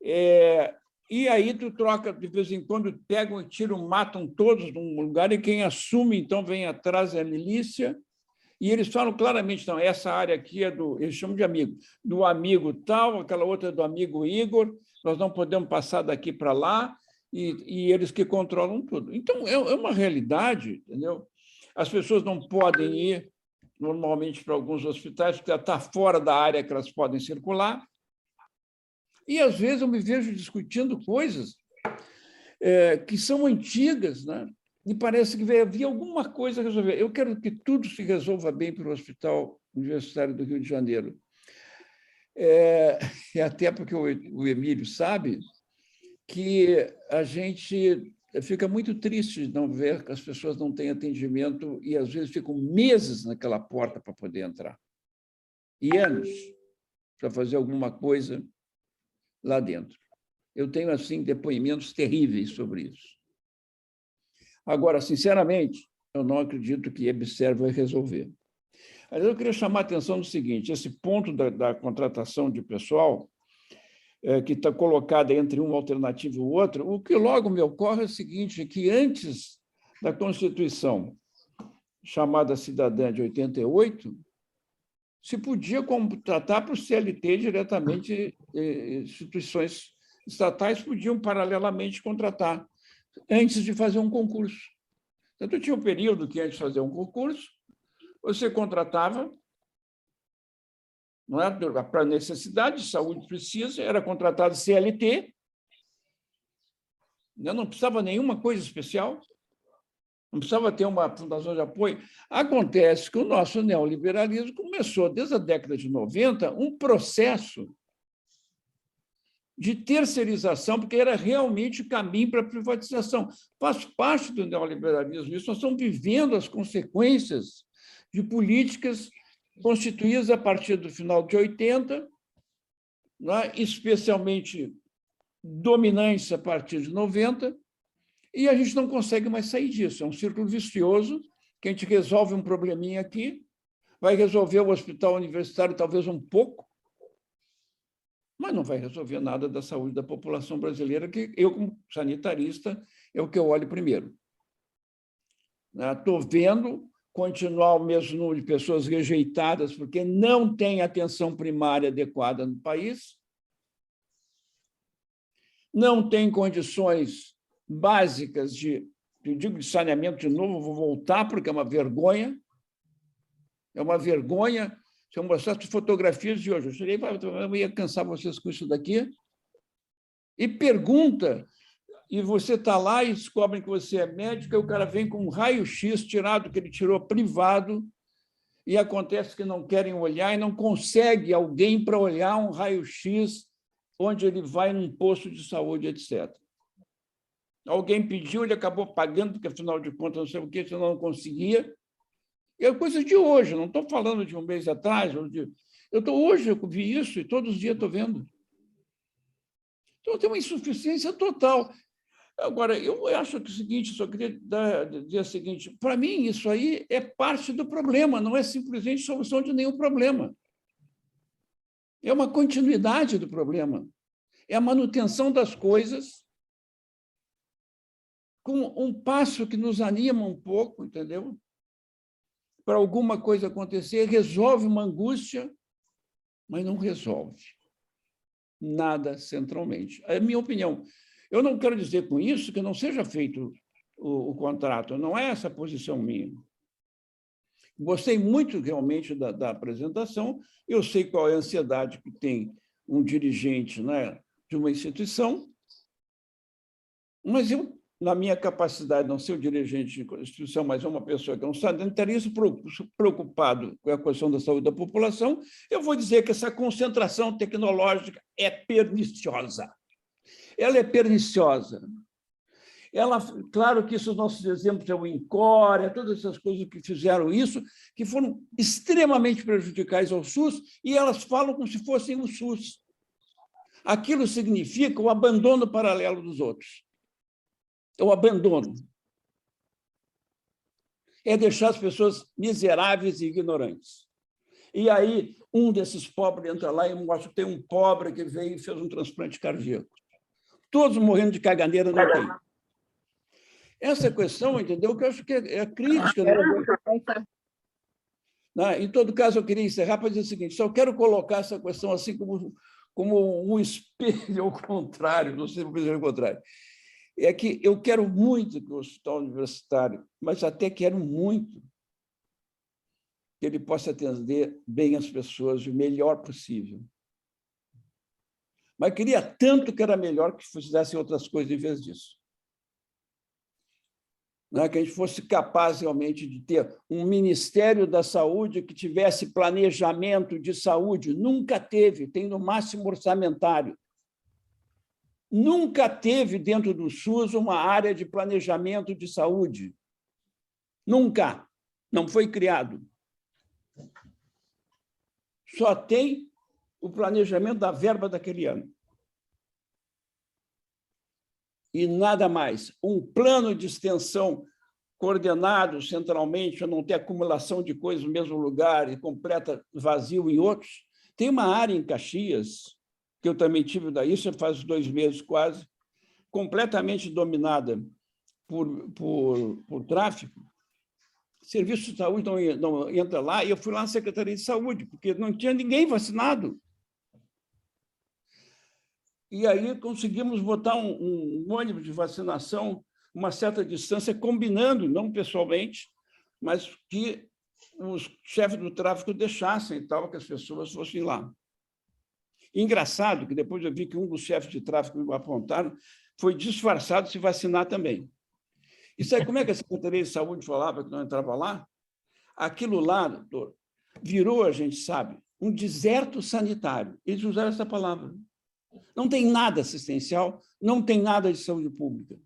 B: E aí tu troca, de vez em quando, pegam e tiram, matam todos num lugar, e quem assume, então, vem atrás é a milícia. E eles falam claramente, então, essa área aqui é eles chamam de amigo, do amigo tal, aquela outra é do amigo Igor, nós não podemos passar daqui para lá, e eles que controlam tudo. Então, é uma realidade, entendeu? As pessoas não podem ir, normalmente, para alguns hospitais, porque está fora da área que elas podem circular. E, às vezes, eu me vejo discutindo coisas que são antigas, né? E parece que havia alguma coisa a resolver. Eu quero que tudo se resolva bem para o Hospital Universitário do Rio de Janeiro. Até porque o Emílio sabe que a gente fica muito triste de não ver que as pessoas não têm atendimento e, às vezes, ficam meses naquela porta para poder entrar. E anos para fazer alguma coisa lá dentro. Eu tenho, assim, depoimentos terríveis sobre isso. Agora, sinceramente, eu não acredito que EBSER vai resolver. Mas eu queria chamar a atenção no seguinte, esse ponto da contratação de pessoal, que está colocada entre uma alternativa e outra, o que logo me ocorre é o seguinte, que antes da Constituição, chamada Cidadã de 88, se podia contratar para o CLT diretamente, instituições estatais podiam paralelamente contratar, antes de fazer um concurso. Então, tinha um período que, antes de fazer um concurso, você contratava, não é? Para necessidade de saúde precisa, era contratado CLT, não precisava nenhuma coisa especial, não precisava ter uma fundação de apoio. Acontece que o nosso neoliberalismo começou, desde a década de 90, um processo de terceirização, porque era realmente o caminho para a privatização. Faz parte do neoliberalismo isso. Nós estamos vivendo as consequências de políticas constituídas a partir do final de 80, né, especialmente dominantes a partir de 90, e a gente não consegue mais sair disso. É um círculo vicioso, que a gente resolve um probleminha aqui, vai resolver o hospital universitário talvez um pouco, mas não vai resolver nada da saúde da população brasileira, que eu, como sanitarista, é o que eu olho primeiro. Estou vendo continuar o mesmo número de pessoas rejeitadas porque não tem atenção primária adequada no país, não tem condições básicas de saneamento, de novo, vou voltar, porque é uma vergonha. É uma vergonha. Se eu mostrasse fotografias de hoje, eu ia cansar vocês com isso daqui. E pergunta, e você está lá e descobrem que você é médico, e o cara vem com um raio-x tirado, que ele tirou privado, e acontece que não querem olhar e não consegue alguém para olhar um raio-x onde ele vai num posto de saúde, etc. Alguém pediu, ele acabou pagando, porque, afinal de contas, não sei o que, senão não conseguia. É coisa de hoje, não estou falando de um mês atrás. Hoje eu vi isso e todos os dias estou vendo. Então, tem uma insuficiência total. Agora, eu acho que é o seguinte, só queria dizer o seguinte, para mim, isso aí é parte do problema, não é simplesmente solução de nenhum problema. É uma continuidade do problema. É a manutenção das coisas com um passo que nos anima um pouco, entendeu? Para alguma coisa acontecer, resolve uma angústia, mas não resolve nada centralmente. É a minha opinião. Eu não quero dizer com isso que não seja feito o contrato, não é essa a posição minha. Gostei muito, realmente, da apresentação, eu sei qual é a ansiedade que tem um dirigente, né, de uma instituição, mas eu, na minha capacidade, não ser o dirigente de instituição, mas uma pessoa que é um sanitarista preocupado com a questão da saúde da população, eu vou dizer que essa concentração tecnológica é perniciosa. Ela é perniciosa. Claro que esses nossos exemplos é o INCOR, todas essas coisas que fizeram isso, que foram extremamente prejudiciais ao SUS, e elas falam como se fossem o SUS. Aquilo significa o abandono paralelo dos outros. É o abandono. É deixar as pessoas miseráveis e ignorantes. E aí, um desses pobres entra lá e mostra que tem um pobre que veio e fez um transplante cardíaco. Todos morrendo de caganeira não tem. Essa questão, entendeu? Que eu acho que é crítica. Né? Em todo caso, eu queria encerrar para dizer o seguinte, só quero colocar essa questão assim como um espelho ao contrário, não sei se é o contrário. É que eu quero muito que o hospital universitário, mas até quero muito que ele possa atender bem as pessoas o melhor possível. Mas queria tanto que era melhor que fizessem outras coisas em vez disso. Que a gente fosse capaz realmente de ter um Ministério da Saúde que tivesse planejamento de saúde. Nunca teve, tem no máximo orçamentário. Nunca teve dentro do SUS uma área de planejamento de saúde. Nunca. Não foi criado. Só tem o planejamento da verba daquele ano. E nada mais. Um plano de extensão coordenado centralmente, para não ter acumulação de coisas no mesmo lugar e completa vazio em outros. Tem uma área em Caxias, que eu também tive daí, isso faz 2 meses quase, completamente dominada por tráfico. Serviço de saúde não entra lá, e eu fui lá na Secretaria de Saúde, porque não tinha ninguém vacinado. E aí conseguimos botar um ônibus de vacinação, uma certa distância, combinando, não pessoalmente, mas que os chefes do tráfico deixassem e tal, que as pessoas fossem lá. Engraçado que depois eu vi que um dos chefes de tráfico me apontaram, foi disfarçado de se vacinar também. E sabe como é que a Secretaria de Saúde falava que não entrava lá? Aquilo lá, doutor, virou, a gente sabe, um deserto sanitário. Eles usaram essa palavra. Não tem nada assistencial, não tem nada de saúde pública.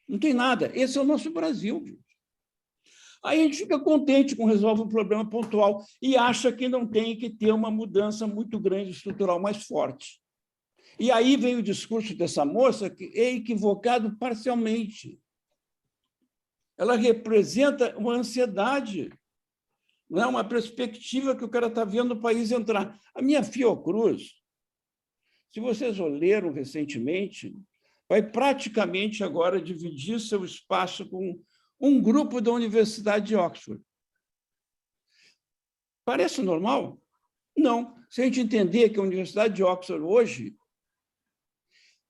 B: Não tem nada. Esse é o nosso Brasil. Aí a gente fica contente com resolve um problema pontual e acha que não tem que ter uma mudança muito grande, estrutural, mais forte. E aí vem o discurso dessa moça, que é equivocado parcialmente. Ela representa uma ansiedade Não é uma perspectiva que o cara está vendo o país entrar. A minha Fiocruz, se vocês leram recentemente, vai praticamente agora dividir seu espaço com um grupo da Universidade de Oxford. Parece normal? Não. Se a gente entender que a Universidade de Oxford hoje,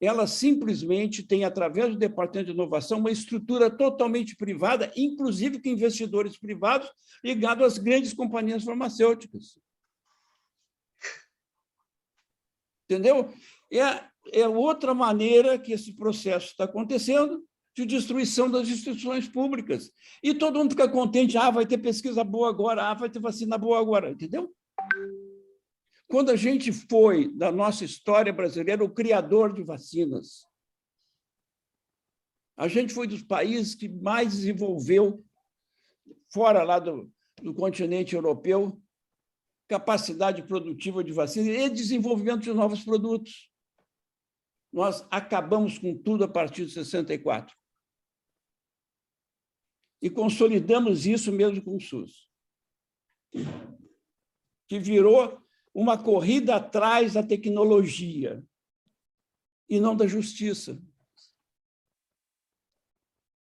B: ela simplesmente tem, através do Departamento de Inovação, uma estrutura totalmente privada, inclusive com investidores privados ligados às grandes companhias farmacêuticas. Entendeu? É outra maneira que esse processo está acontecendo de destruição das instituições públicas. E todo mundo fica contente, vai ter pesquisa boa agora, vai ter vacina boa agora, entendeu? Quando a gente foi, da nossa história brasileira, o criador de vacinas, a gente foi dos países que mais desenvolveu, fora lá do continente europeu, capacidade produtiva de vacina e desenvolvimento de novos produtos. Nós acabamos com tudo a partir de 64. E consolidamos isso mesmo com o SUS, que virou uma corrida atrás da tecnologia e não da justiça.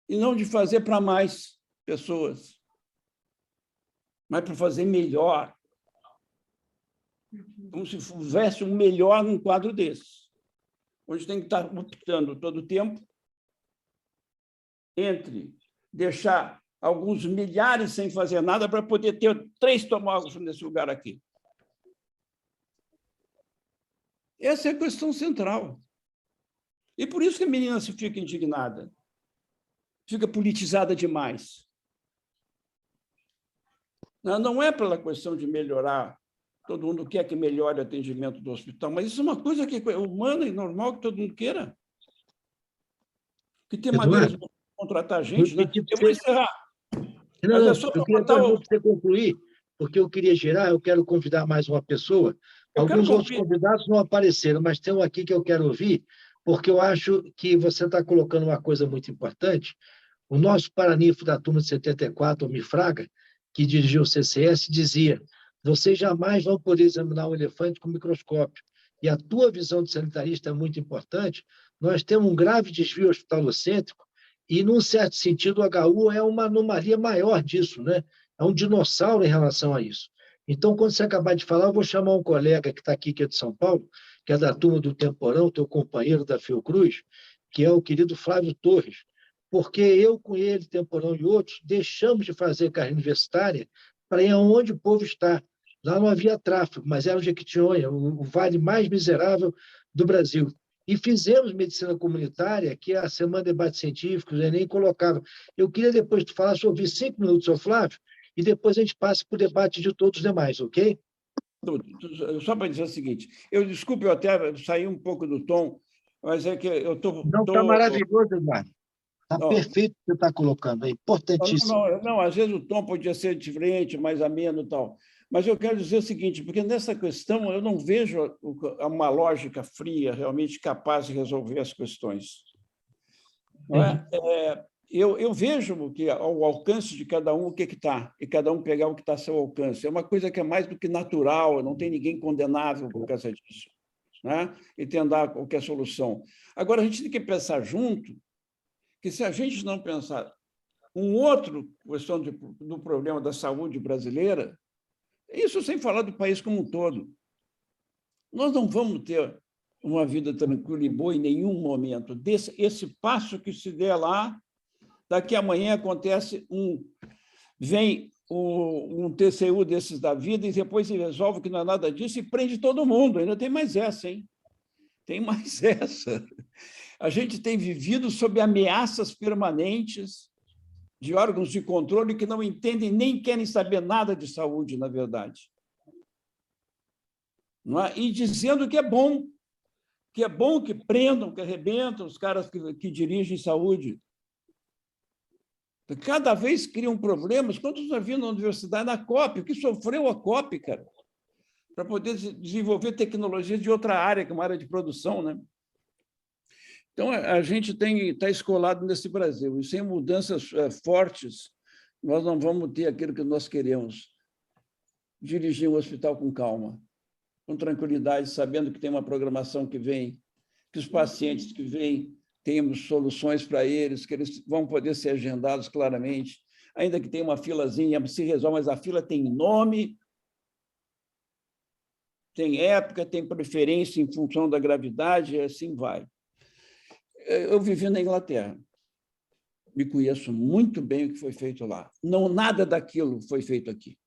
B: E não de fazer para mais pessoas, mas para fazer melhor. Como se houvesse um melhor num quadro desse. Hoje tem que estar optando todo o tempo entre deixar alguns milhares sem fazer nada para poder ter 3 tomógrafos nesse lugar aqui. Essa é a questão central. E por isso que a menina se fica indignada, fica politizada demais. Não é pela questão de melhorar, todo mundo quer que melhore o atendimento do hospital, mas isso é uma coisa que é humana e normal que todo mundo queira. Que tem maneiras de contratar gente, né? Eu vou encerrar.
A: Não, eu queria você concluir, porque eu queria girar, eu quero convidar mais uma pessoa. Alguns outros convidados não apareceram, mas tem um aqui que eu quero ouvir, porque eu acho que você está colocando uma coisa muito importante. O nosso paranifo da turma de 74, o Mifraga, que dirigiu o CCS, dizia: vocês jamais vão poder examinar um elefante com microscópio. E a tua visão de sanitarista é muito importante. Nós temos um grave desvio hospitalocêntrico e, num certo sentido, o HU é uma anomalia maior disso, né? É um dinossauro em relação a isso. Então, quando você acabar de falar, eu vou chamar um colega que está aqui, que é de São Paulo, que é da turma do Temporão, teu companheiro da Fiocruz, que é o querido Flávio Torres, porque eu, com ele, Temporão e outros, deixamos de fazer carreira universitária para ir aonde o povo está. Lá não havia tráfego, mas era o Jequitinhonha, o vale mais miserável do Brasil. E fizemos medicina comunitária, que a Semana de Debates Científicos, o Enem colocava. Eu queria depois tu falar, só ouvir 5 minutos, ao Flávio, e depois a gente passa para o debate de todos os demais, ok?
B: Só para dizer o seguinte, desculpe, eu até saí um pouco do tom, mas é que eu estou...
A: Não, está maravilhoso, Eduardo. Está perfeito o que você está colocando, é importantíssimo.
B: Não, às vezes o tom podia ser diferente, mais ameno e tal. Mas eu quero dizer o seguinte, porque nessa questão eu não vejo uma lógica fria realmente capaz de resolver as questões. Não é? Eu vejo que ao alcance de cada um o que está, e cada um pegar o que está a seu alcance. É uma coisa que é mais do que natural, não tem ninguém condenável por causa disso, né? E tentar qualquer solução. Agora, a gente tem que pensar junto que, se a gente não pensar outro questão do problema da saúde brasileira, isso sem falar do país como um todo, nós não vamos ter uma vida tranquila e boa em nenhum momento. Esse passo que se der lá, daqui a amanhã acontece vem um TCU desses da vida e depois se resolve que não é nada disso e prende todo mundo. Ainda tem mais essa, hein? Tem mais essa. A gente tem vivido sob ameaças permanentes de órgãos de controle que não entendem nem querem saber nada de saúde, na verdade. Não é? E dizendo que é bom que prendam, que arrebentam os caras que dirigem saúde. Cada vez criam problemas. Quantos já viram na universidade, na COP, o que sofreu a COP, cara, para poder desenvolver tecnologia de outra área, que é uma área de produção, né? Então, a gente está escolado nesse Brasil, e sem mudanças fortes, nós não vamos ter aquilo que nós queremos. dirigir um hospital com calma, com tranquilidade, sabendo que tem uma programação que vem, que os pacientes que vêm, temos soluções para eles, que eles vão poder ser agendados claramente, ainda que tenha uma filazinha, se resolve, mas a fila tem nome, tem época, tem preferência em função da gravidade, e assim vai. Eu vivi na Inglaterra, me conheço muito bem o que foi feito lá. Não, nada daquilo foi feito aqui.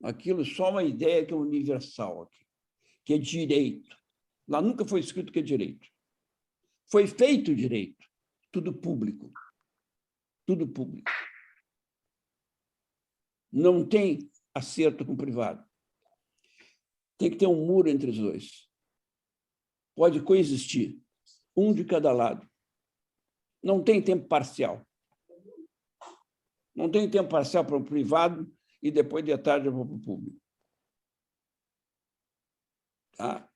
B: Aquilo é só uma ideia que é universal aqui, que é direito. Lá nunca foi escrito que é direito. Foi feito direito, tudo público. Tudo público. Não tem acerto com o privado. Tem que ter um muro entre os dois. Pode coexistir, um de cada lado. Não tem tempo parcial. Não tem tempo parcial para o privado e depois de tarde para o público. Tá?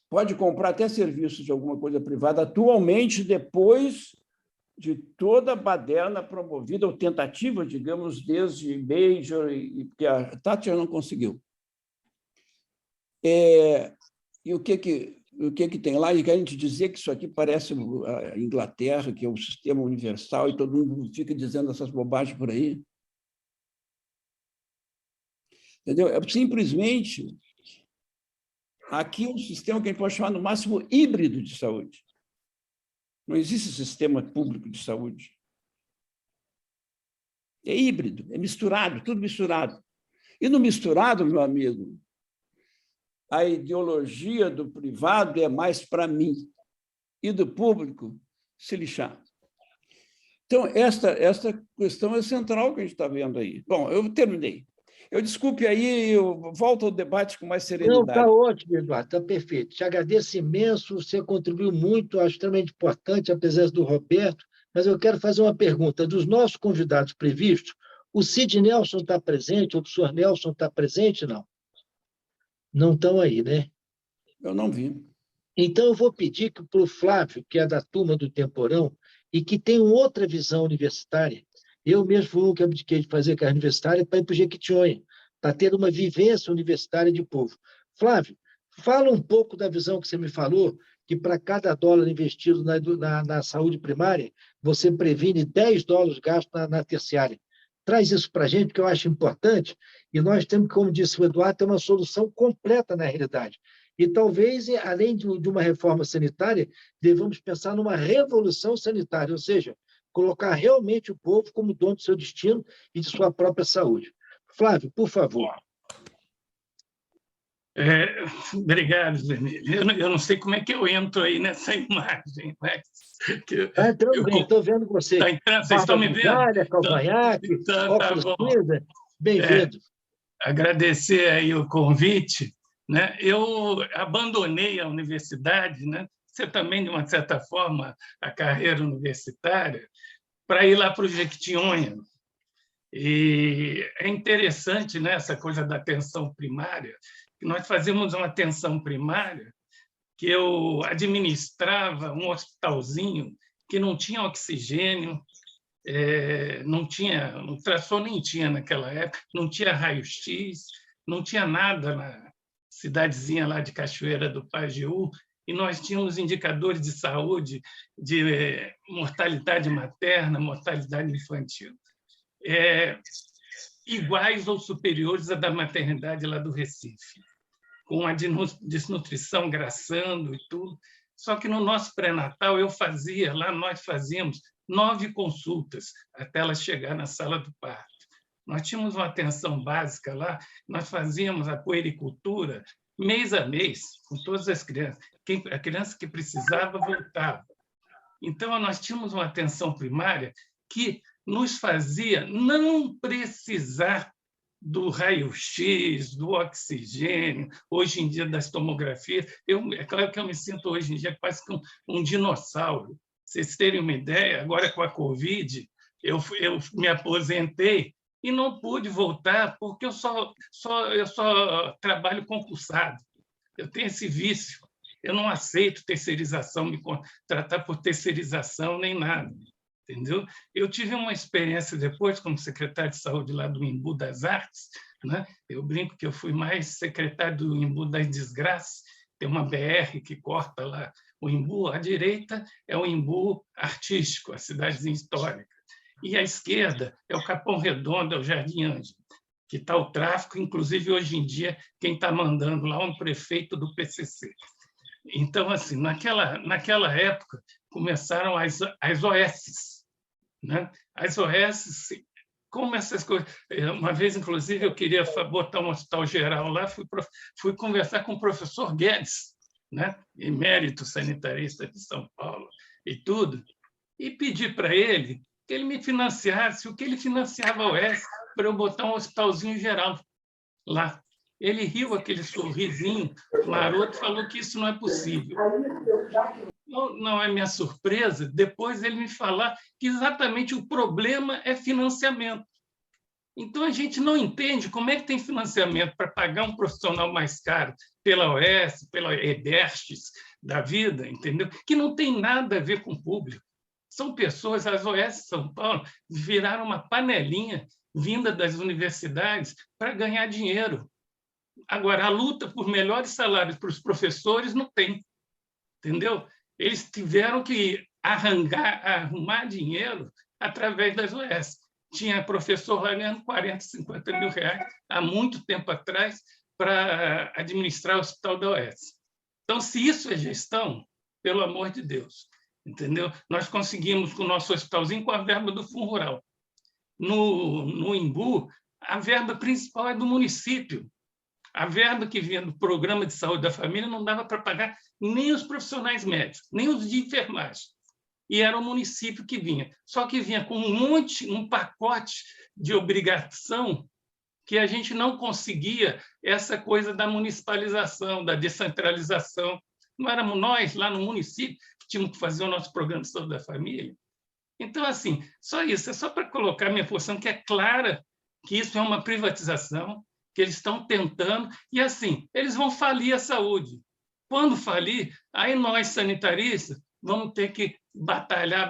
B: Pode comprar até serviços de alguma coisa privada atualmente, depois de toda a baderna promovida, ou tentativa, digamos, desde Major, porque a Thatcher não conseguiu. E o que tem lá? E quer a gente dizer que isso aqui parece a Inglaterra, que é um sistema universal, e todo mundo fica dizendo essas bobagens por aí. Entendeu? É simplesmente aqui um sistema que a gente pode chamar, no máximo, híbrido de saúde. Não existe sistema público de saúde. É híbrido, é misturado, tudo misturado. E no misturado, meu amigo, a ideologia do privado é mais para mim e do público se lixar. Então, esta questão é central que a gente está vendo aí. Bom, eu terminei. Eu desculpe aí, eu volto ao debate com mais serenidade.
A: Não, está ótimo, Eduardo, está perfeito. Te agradeço imenso, você contribuiu muito, acho extremamente importante a presença do Roberto, mas eu quero fazer uma pergunta. Dos nossos convidados previstos, o Cid Nelson está presente, o professor Nelson está presente, não? Não estão aí, né?
B: Eu não vi.
A: Então, eu vou pedir que para o Flávio, que é da turma do Temporão, e que tem outra visão universitária, eu mesmo fui um que abdiquei de fazer carreira universitária para ir para o Jequitinhonha, para ter uma vivência universitária de povo. Flávio, fala um pouco da visão que você me falou, que para cada dólar investido na saúde primária, você previne 10 dólares gastos na terciária. Traz isso para a gente, que eu acho importante, e nós temos, como disse o Eduardo, ter uma solução completa na realidade. E talvez, além de uma reforma sanitária, devamos pensar numa revolução sanitária, ou seja, colocar realmente o povo como dono do seu destino e de sua própria saúde. Flávio, por favor.
E: Obrigado, Vermelho. Eu não sei como é que eu entro aí nessa imagem, mas...
A: Estou vendo você.
E: Vocês estão me vendo?
A: Cavanhaque, óculos cinza. Bem-vindo.
E: Agradecer aí o convite. Né? Eu abandonei a universidade, né? Você também, de uma certa forma, a carreira universitária, para ir lá para o Jequitinhonha. E é interessante, né, essa coisa da atenção primária, que nós fazíamos uma atenção primária, que eu administrava um hospitalzinho que não tinha oxigênio, não tinha, o ultrassom nem tinha naquela época, não tinha raio-x, não tinha nada na cidadezinha lá de Cachoeira do Pajeú, e nós tínhamos indicadores de saúde, de mortalidade materna, mortalidade infantil, iguais ou superiores à da maternidade lá do Recife, com a desnutrição graçando e tudo. Só que no nosso pré-natal, nós fazíamos 9 consultas até ela chegar na sala do parto. Nós tínhamos uma atenção básica lá, nós fazíamos a puericultura mês a mês, com todas as crianças. A criança que precisava, voltava. Então, nós tínhamos uma atenção primária que nos fazia não precisar do raio-x, do oxigênio, hoje em dia das tomografias. É claro que eu me sinto hoje em dia quase que um dinossauro. Vocês terem uma ideia, agora com a Covid, eu me aposentei e não pude voltar porque eu só trabalho concursado. Eu tenho esse vício. Eu não aceito terceirização, me contratar por terceirização nem nada. entendeu? Eu tive uma experiência depois como secretário de saúde lá do Embu das Artes, né? Eu brinco que eu fui mais secretário do Embu das Desgraças, tem uma BR que corta lá o Embu, à direita é o Embu artístico, a cidadezinha histórica, e à esquerda é o Capão Redondo, é o Jardim Ângelo, que está o tráfico, inclusive hoje em dia quem está mandando lá é um prefeito do PCC. Então, assim, naquela época começaram as OS, né? As OS, como essas coisas... Uma vez, inclusive, eu queria botar um hospital geral lá, fui conversar com o professor Guedes, né? Emérito sanitarista de São Paulo e tudo, e pedi para ele que ele me financiasse o que ele financiava a OS para eu botar um hospitalzinho geral lá. Ele riu aquele sorrisinho maroto e falou que isso não é possível. Não é minha surpresa depois ele me falar que exatamente o problema é financiamento. Então, a gente não entende como é que tem financiamento para pagar um profissional mais caro pela OS, pela EBERSTES da vida, entendeu? Que não tem nada a ver com o público. São pessoas, as OS de São Paulo viraram uma panelinha vinda das universidades para ganhar dinheiro. Agora, a luta por melhores salários para os professores não tem, entendeu? Eles tiveram que arrumar dinheiro através das OS. Tinha professor lá ganhando 40, 50 mil reais há muito tempo atrás para administrar o hospital da OS. Então, se isso é gestão, pelo amor de Deus, entendeu? Nós conseguimos com o nosso hospitalzinho com a verba do Fundo Rural. No Embu, a verba principal é do município. A verba que vinha do Programa de Saúde da Família não dava para pagar nem os profissionais médicos, nem os de enfermagem. E era o município que vinha. Só que vinha com um pacote de obrigação que a gente não conseguia essa coisa da municipalização, da descentralização. Não éramos nós, lá no município, que tínhamos que fazer o nosso programa de saúde da família. Então, assim, só isso, é só para colocar minha posição, que é clara que isso é uma privatização, que eles estão tentando, e, assim, eles vão falir a saúde. Quando falir, aí nós, sanitaristas, vamos ter que batalhar,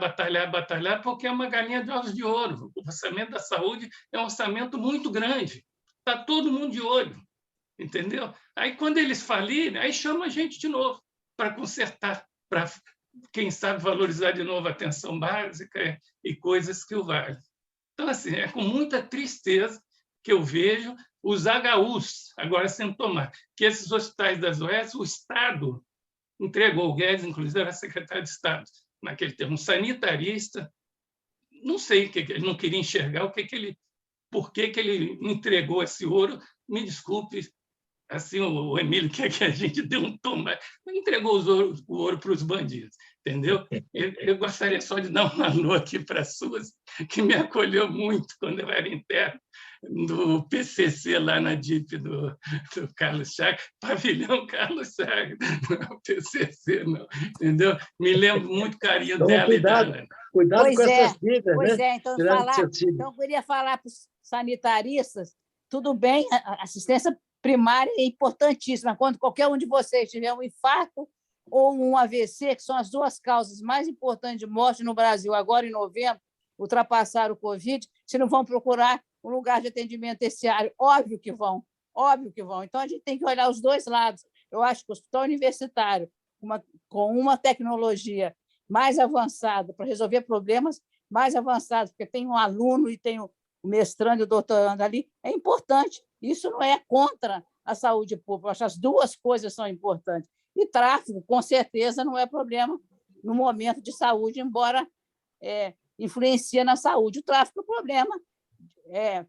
E: porque é uma galinha de ovos de ouro. O orçamento da saúde é um orçamento muito grande. Está todo mundo de olho, entendeu? Aí, quando eles falirem, aí chama a gente de novo para consertar, para, quem sabe, valorizar de novo a atenção básica e coisas que o valem. Então, assim, é com muita tristeza que eu vejo os HUs agora sendo tomados, que esses hospitais das OS, o Estado entregou, o Guedes, inclusive, era secretário de Estado, naquele termo, um sanitarista, não sei o que ele não queria enxergar, por que ele entregou esse ouro, me desculpe, assim, o Emílio quer que a gente dê um tomate, entregou o ouro para os bandidos, entendeu? Eu gostaria só de dar um alô aqui para a Suzy, que me acolheu muito quando eu era interno do PCC, lá na DIP do Carlos Chagas, pavilhão Carlos Chagas, não é o PCC, não, entendeu? Me lembro muito carinho
A: então,
E: dela
A: cuidado,
E: e dela.
A: Cuidado com essas siglas,
C: pois
A: né?
C: Então, eu queria falar para os sanitaristas, tudo bem, a assistência primária é importantíssima. Quando qualquer um de vocês tiver um infarto ou um AVC, que são as duas causas mais importantes de morte no Brasil, agora em novembro, ultrapassaram o Covid, se não vão procurar um lugar de atendimento terciário, óbvio que vão. Então, a gente tem que olhar os dois lados. Eu acho que o hospital universitário, com uma tecnologia mais avançada para resolver problemas mais avançados, porque tem um aluno e tem o mestrando e o doutorando ali, é importante. Isso não é contra a saúde pública. Eu acho que as duas coisas são importantes. E tráfego, com certeza, não é problema no momento de saúde, embora influencie na saúde. O tráfego é um problema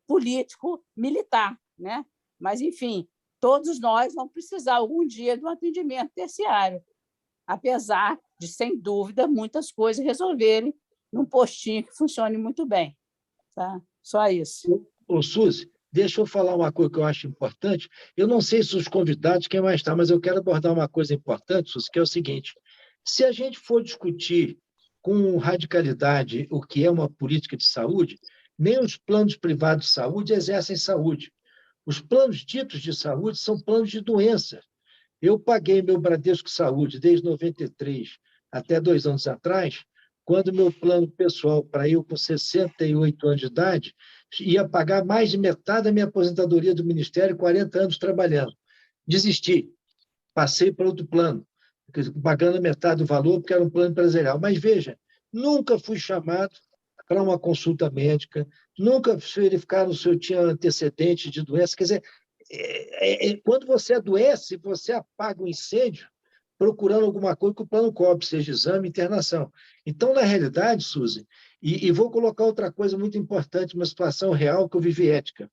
C: político, militar, né? Mas, enfim, todos nós vamos precisar algum dia de um atendimento terciário, apesar de, sem dúvida, muitas coisas resolverem num postinho que funcione muito bem. Tá? Só isso.
A: Ô, Suzy, deixa eu falar uma coisa que eu acho importante. Eu não sei se os convidados, quem mais está, mas eu quero abordar uma coisa importante, Suzy, que é o seguinte: se a gente for discutir com radicalidade o que é uma política de saúde, nem os planos privados de saúde exercem saúde. Os planos ditos de saúde são planos de doença. Eu paguei meu Bradesco Saúde desde 93 até 2 anos atrás quando meu plano pessoal, para eu com 68 anos de idade, ia pagar mais de metade da minha aposentadoria do Ministério, 40 anos trabalhando. Desisti, passei para outro plano, pagando metade do valor, porque era um plano empresarial. Mas, veja, nunca fui chamado para uma consulta médica, nunca verificaram se eu tinha antecedente de doença. Quer dizer, quando você adoece, você apaga o incêndio procurando alguma coisa que o plano cobre, seja exame, internação. Então, na realidade, Suzy, e vou colocar outra coisa muito importante, uma situação real que eu vivi ética.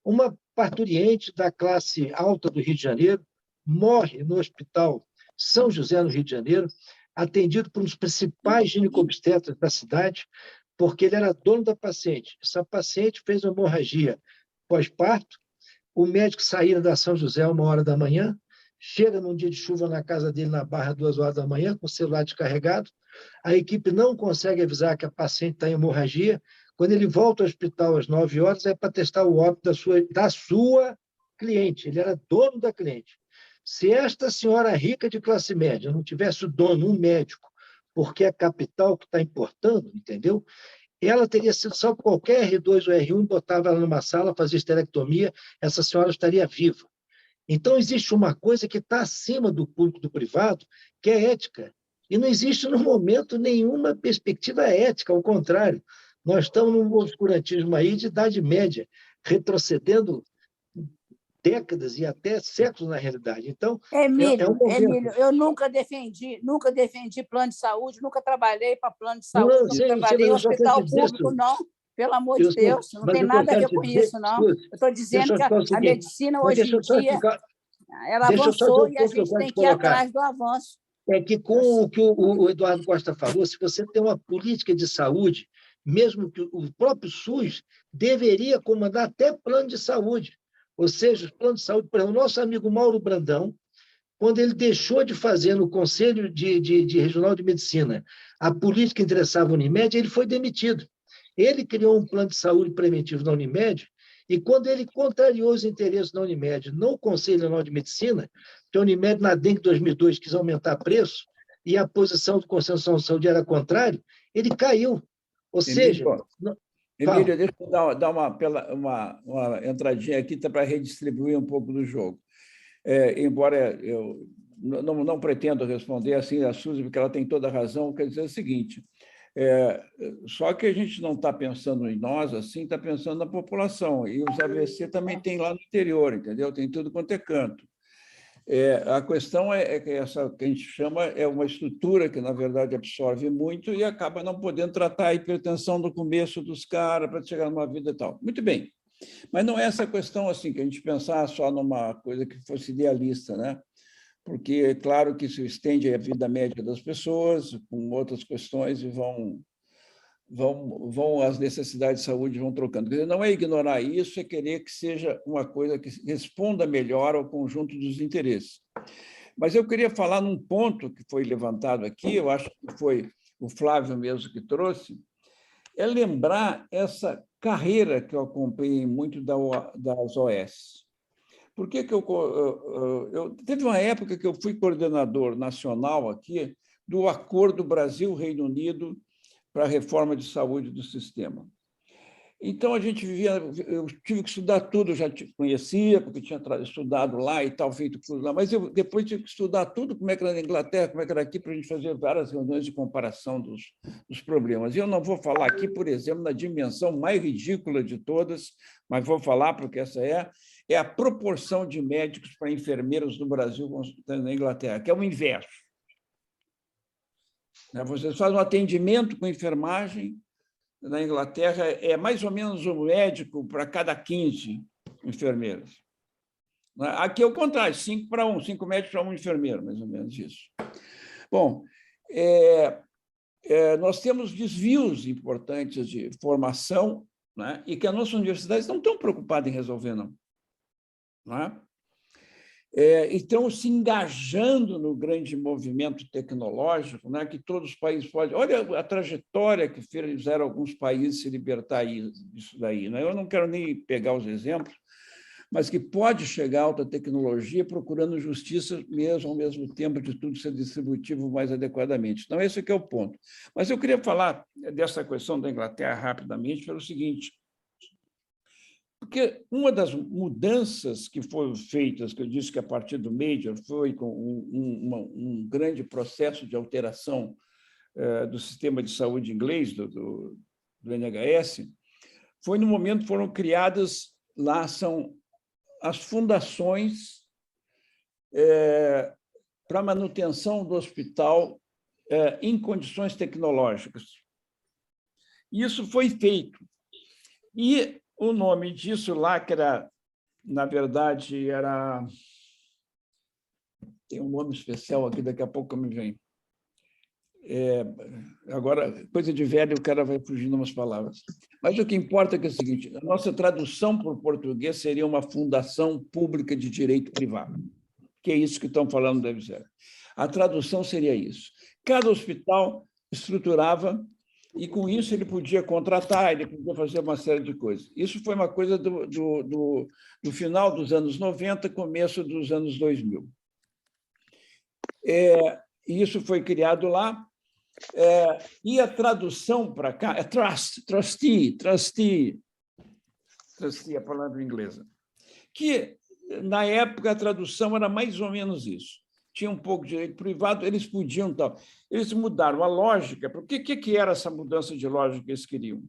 A: Uma parturiente da classe alta do Rio de Janeiro morre no Hospital São José, no Rio de Janeiro, atendido por um dos principais ginecobstetras da cidade, porque ele era dono da paciente. Essa paciente fez uma hemorragia pós-parto, o médico saía da São José 1h da manhã, chega num dia de chuva na casa dele, na Barra, 2h da manhã, com o celular descarregado, a equipe não consegue avisar que a paciente está em hemorragia. Quando ele volta ao hospital às 9h, é para testar o óbito da sua cliente. Ele era dono da cliente. Se esta senhora rica de classe média não tivesse o dono, um médico, porque é capital que está importando, entendeu? Ela teria sido só qualquer R2 ou R1, botava ela numa sala, fazia esterectomia, essa senhora estaria viva. Então, existe uma coisa que está acima do público do privado, que é ética. E não existe, no momento, nenhuma perspectiva ética, ao contrário. Nós estamos num obscurantismo aí de idade média, retrocedendo décadas e até séculos na realidade. Então,
C: Emílio, eu nunca defendi plano de saúde, nunca trabalhei para plano de saúde, não trabalhei em hospital público, não. Pelo amor de Deus, não tem nada a ver com isso, não. Eu estou dizendo que a medicina hoje em dia, ela avançou e a gente tem que ir atrás do avanço.
A: É que com o que o Eduardo Costa falou, se você tem uma política de saúde, mesmo que o próprio SUS deveria comandar até plano de saúde. Ou seja, os planos de saúde, por exemplo, o nosso amigo Mauro Brandão, quando ele deixou de fazer no Conselho de Regional de Medicina a política que interessava a Unimed, ele foi demitido. Ele criou um plano de saúde preventivo na Unimed, e quando ele contrariou os interesses da Unimed no Conselho Regional de Medicina, que a Unimed, na dengue 2002, quis aumentar preço, e a posição do Conselho Nacional de Saúde era contrária, ele caiu. Ou seja...
B: Emílio, deixa eu dar uma entradinha aqui para redistribuir um pouco do jogo. Embora eu não pretendo responder assim a Suzy, porque ela tem toda a razão, quer dizer o seguinte, só que a gente não está pensando em nós, assim, está pensando na população, e os AVC também tem lá no interior, entendeu? Tem tudo quanto é canto. A questão é que essa que a gente chama é uma estrutura que, na verdade, absorve muito e acaba não podendo tratar a hipertensão do começo dos caras para chegar numa vida e tal. Muito bem, mas não é essa questão assim que a gente pensar só numa coisa que fosse idealista, né? Porque é claro que isso estende a vida média das pessoas com outras questões e as necessidades de saúde vão trocando. Quer dizer, não é ignorar isso, é querer que seja uma coisa que responda melhor ao conjunto dos interesses. Mas eu queria falar num ponto que foi levantado aqui, eu acho que foi o Flávio mesmo que trouxe, é lembrar essa carreira que eu acompanhei muito das OS. Por que teve uma época que eu fui coordenador nacional aqui do Acordo Brasil-Reino Unido para a reforma de saúde do sistema. Então, eu tive que estudar tudo, eu já conhecia, porque tinha estudado lá e tal, feito tudo lá, mas eu depois tive que estudar tudo, como é que era na Inglaterra, como é que era aqui, para a gente fazer várias reuniões de comparação dos problemas. E eu não vou falar aqui, por exemplo, na dimensão mais ridícula de todas, mas vou falar porque essa é a proporção de médicos para enfermeiros no Brasil na Inglaterra, que é o inverso. Vocês fazem um atendimento com enfermagem, na Inglaterra é mais ou menos um médico para cada 15 enfermeiros. Aqui é o contrário, 5 para 1, 5 médicos para 1 enfermeiro, mais ou menos isso. Bom, nós temos desvios importantes de formação, né, e que as nossas universidades não estão preocupadas em resolver, não. Estão se engajando no grande movimento tecnológico, né, que todos os países podem... Olha a trajetória que fizeram alguns países se libertar disso daí. Né? Eu não quero nem pegar os exemplos, mas que pode chegar à alta tecnologia procurando justiça mesmo, ao mesmo tempo de tudo ser distributivo mais adequadamente. Então, esse aqui é o ponto. Mas eu queria falar dessa questão da Inglaterra rapidamente pelo seguinte, porque uma das mudanças que foram feitas, que eu disse que a partir do Major foi com um grande processo de alteração do sistema de saúde inglês, do NHS, foi no momento que foram criadas, lá são as fundações para manutenção do hospital em condições tecnológicas. Isso foi feito. E o nome disso lá, que era, na verdade, era... Tem um nome especial aqui, daqui a pouco me vem. Agora, coisa de velho, o cara vai fugindo umas palavras. Mas o que importa é que é o seguinte, a nossa tradução para o português seria uma fundação pública de direito privado, que é isso que estão falando da EBSER. A tradução seria isso. Cada hospital estruturava e, com isso, ele podia contratar, ele podia fazer uma série de coisas. Isso foi uma coisa do final dos anos 90, começo dos anos 2000. Isso foi criado lá, e a tradução para cá é trustee, é a palavra inglesa, que, na época, a tradução era mais ou menos isso. Tinha um pouco de direito privado, eles podiam... Tal. Eles mudaram a lógica. O que era essa mudança de lógica que eles queriam?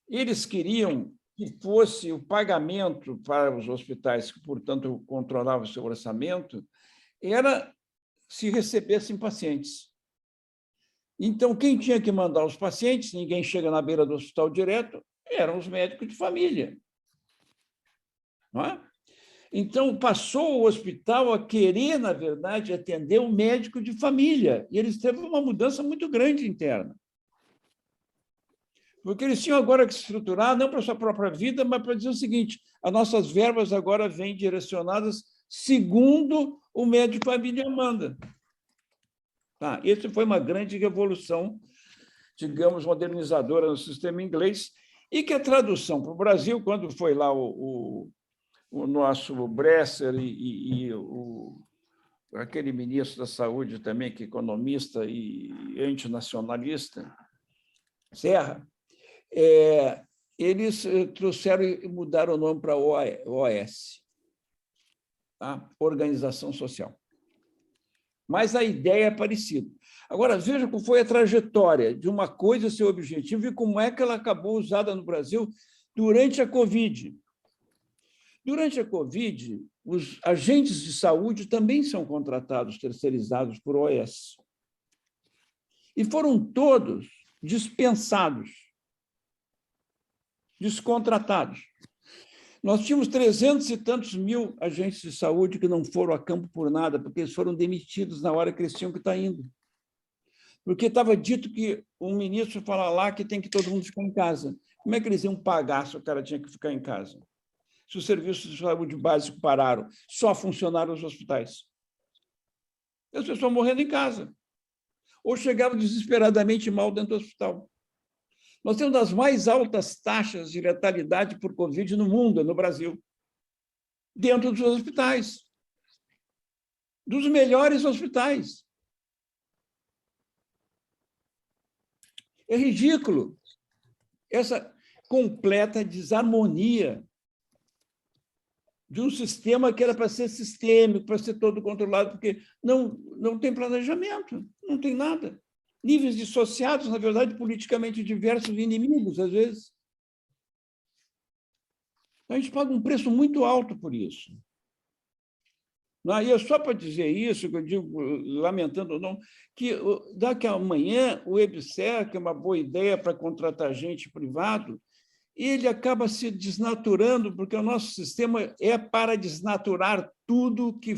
B: Eles queriam que fosse o pagamento para os hospitais, que, portanto, controlavam o seu orçamento, era se recebessem pacientes. Então, quem tinha que mandar os pacientes, ninguém chega na beira do hospital direto, eram os médicos de família. Não é? Então, passou o hospital a querer, na verdade, atender o médico de família. E eles teve uma mudança muito grande interna. Porque eles tinham agora que se estruturar, não para a sua própria vida, mas para dizer o seguinte, as nossas verbas agora vêm direcionadas segundo o médico de família manda. Tá? Essa foi uma grande revolução, digamos, modernizadora no sistema inglês, e que a tradução para o Brasil, quando foi lá o nosso Bresser e aquele ministro da Saúde também, que é economista e antinacionalista, Serra, eles trouxeram e mudaram o nome para OS, tá? Organização Social. Mas a ideia é parecida. Agora, veja como foi a trajetória de uma coisa ser objetivo e como é que ela acabou usada no Brasil durante a Covid. Durante a Covid, os agentes de saúde também são contratados, terceirizados por OS. E foram todos dispensados, descontratados. Nós tínhamos 300 e tantos mil agentes de saúde que não foram a campo por nada, porque eles foram demitidos na hora que eles tinham que estar indo. Porque estava dito que um ministro fala lá que tem que todo mundo ficar em casa. Como é que eles iam pagar se o cara tinha que ficar em casa? Se os serviços de saúde básico pararam, só funcionaram os hospitais. As pessoas morrendo em casa. Ou chegavam desesperadamente mal dentro do hospital. Nós temos as mais altas taxas de letalidade por Covid no mundo, no Brasil, dentro dos hospitais, dos melhores hospitais. É ridículo essa completa desarmonia de um sistema que era para ser sistêmico, para ser todo controlado, porque não tem planejamento, não tem nada. Níveis dissociados, na verdade, politicamente diversos e inimigos, às vezes. A gente paga um preço muito alto por isso. E é só para dizer isso, que eu digo, lamentando ou não, que daqui a amanhã o EBSER, que é uma boa ideia para contratar gente privado, ele acaba se desnaturando, porque o nosso sistema é para desnaturar tudo que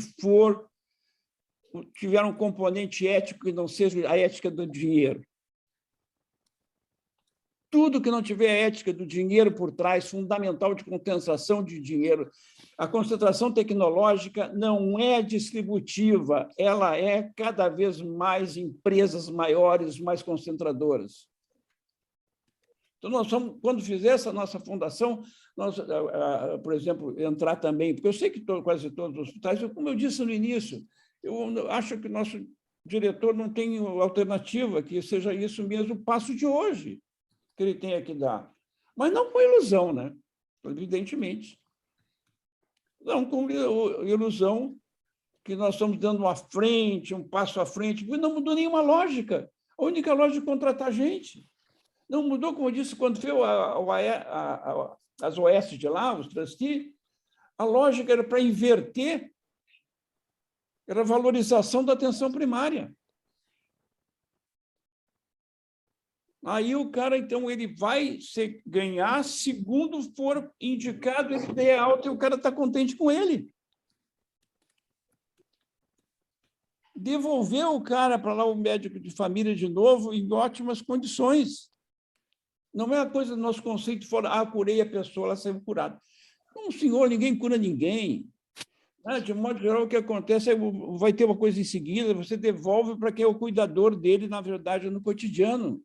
B: tiver um componente ético que não seja a ética do dinheiro. Tudo que não tiver a ética do dinheiro por trás, fundamental de concentração de dinheiro. A concentração tecnológica não é distributiva, ela é cada vez mais empresas maiores, mais concentradoras. Então, nós vamos, quando fizer essa nossa fundação, nós, por exemplo, entrar também, porque eu sei que quase todos os hospitais, como eu disse no início, eu acho que o nosso diretor não tem alternativa, que seja isso mesmo o passo de hoje que ele tenha que dar. Mas não com ilusão, né? Evidentemente. Não com ilusão que nós estamos dando uma frente, um passo à frente, porque não mudou nenhuma lógica. A única lógica é contratar gente. Não mudou, como eu disse, quando fez as OS de lá, os trustee, a lógica era para inverter, era a valorização da atenção primária. Aí o cara, então, ele vai ganhar segundo for indicado, ele der alta e o cara está contente com ele. Devolver o cara para lá, o médico de família, de novo, em ótimas condições. Não é a coisa do nosso conceito de fora, curei a pessoa, ela saiu curada. Não, senhor, ninguém cura ninguém. De modo geral, o que acontece é vai ter uma coisa em seguida, você devolve para quem é o cuidador dele, na verdade, no cotidiano.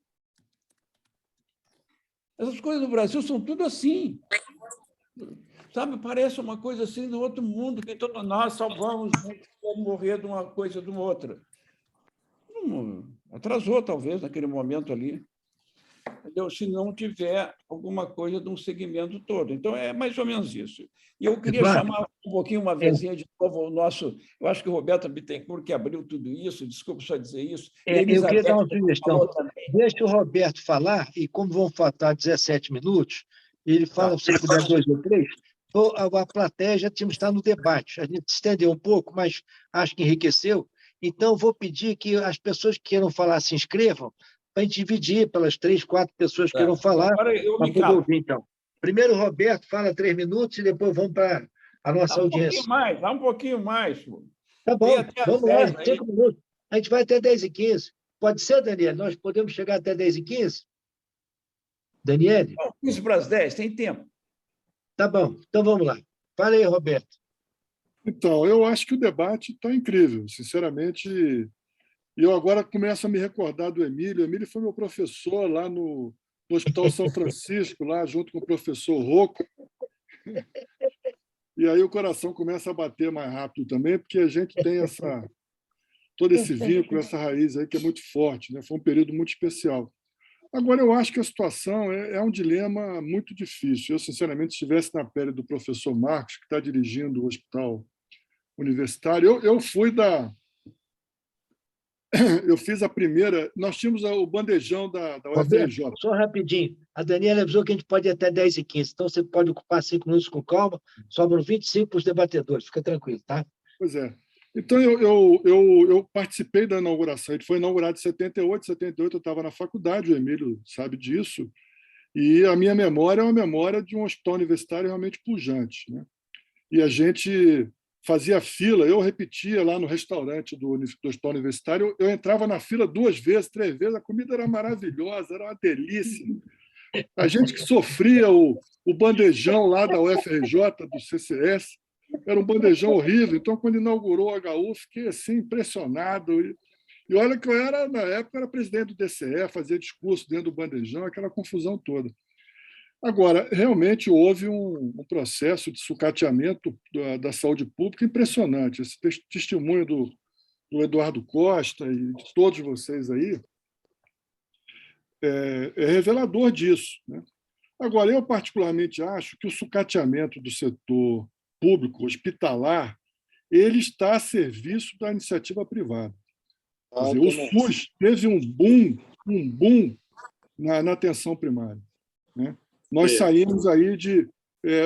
B: Essas coisas no Brasil são tudo assim. Sabe, parece uma coisa assim do outro mundo, que todos nós salvamos, vamos morrer de uma coisa de uma outra. Atrasou, talvez, naquele momento ali. Entendeu? Se não tiver alguma coisa de um segmento todo. Então, é mais ou menos isso. E eu queria chamar um pouquinho, uma vezinha de novo, o nosso... Eu acho que o Roberto Bittencourt, que abriu tudo isso, desculpa só dizer isso.
A: Eu queria dar uma sugestão. Deixa o Roberto falar, e como vão faltar 17 minutos, ele fala, se puder, 2 ou 3, a plateia já tínhamos estado no debate. A gente estendeu um pouco, mas acho que enriqueceu. Então, vou pedir que as pessoas que queiram falar se inscrevam, para a gente dividir pelas 3, 4 pessoas que queiram falar.
B: Agora eu me calo.
A: Ouvir, então. Primeiro o Roberto fala 3 minutos e depois vamos para a nossa audiência.
B: Dá um pouquinho mais.
A: Tá bom, vamos lá, 5 minutos. A gente vai até 10h15. Pode ser, Daniel? Nós podemos chegar até 10h15? Daniel?
B: 15 para as 10, tem tempo.
A: Tá bom, então vamos lá. Fala aí, Roberto.
F: Então, eu acho que o debate está incrível, sinceramente. E eu agora começo a me recordar do Emílio. O Emílio foi meu professor lá no Hospital São Francisco, lá junto com o professor Rocco. E aí o coração começa a bater mais rápido também, porque a gente tem todo esse vínculo, essa raiz aí que é muito forte, né? Foi um período muito especial. Agora, eu acho que a situação é um dilema muito difícil. Eu, sinceramente, se estivesse na pele do professor Marcos, que está dirigindo o hospital universitário, eu fiz a primeira... Nós tínhamos o bandejão da UFRJ.
A: Roberto, só rapidinho. A Daniela avisou que a gente pode ir até 10h15, então você pode ocupar 5 minutos com calma, sobram 25 para os debatedores. Fica tranquilo, tá?
F: Pois é. Então, eu participei da inauguração. Ele foi inaugurado em 78. 78 eu estava na faculdade, o Emílio sabe disso, e a minha memória é uma memória de um hospital universitário realmente pujante, né? E a gente fazia fila, eu repetia lá no restaurante do hospital universitário, eu entrava na fila 2 vezes, 3 vezes, a comida era maravilhosa, era uma delícia. A gente que sofria o bandejão lá da UFRJ, do CCS, era um bandejão horrível. Então, quando inaugurou o HU, fiquei assim, impressionado. E olha que eu era, na época, era presidente do DCE, fazia discurso dentro do bandejão, aquela confusão toda. Agora, realmente houve um processo de sucateamento da saúde pública impressionante. Esse testemunho do Eduardo Costa e de todos vocês aí é revelador disso, né? Agora, eu particularmente acho que o sucateamento do setor público, hospitalar, ele está a serviço da iniciativa privada. Quer dizer, o SUS teve um boom na atenção primária, né? Nós saímos aí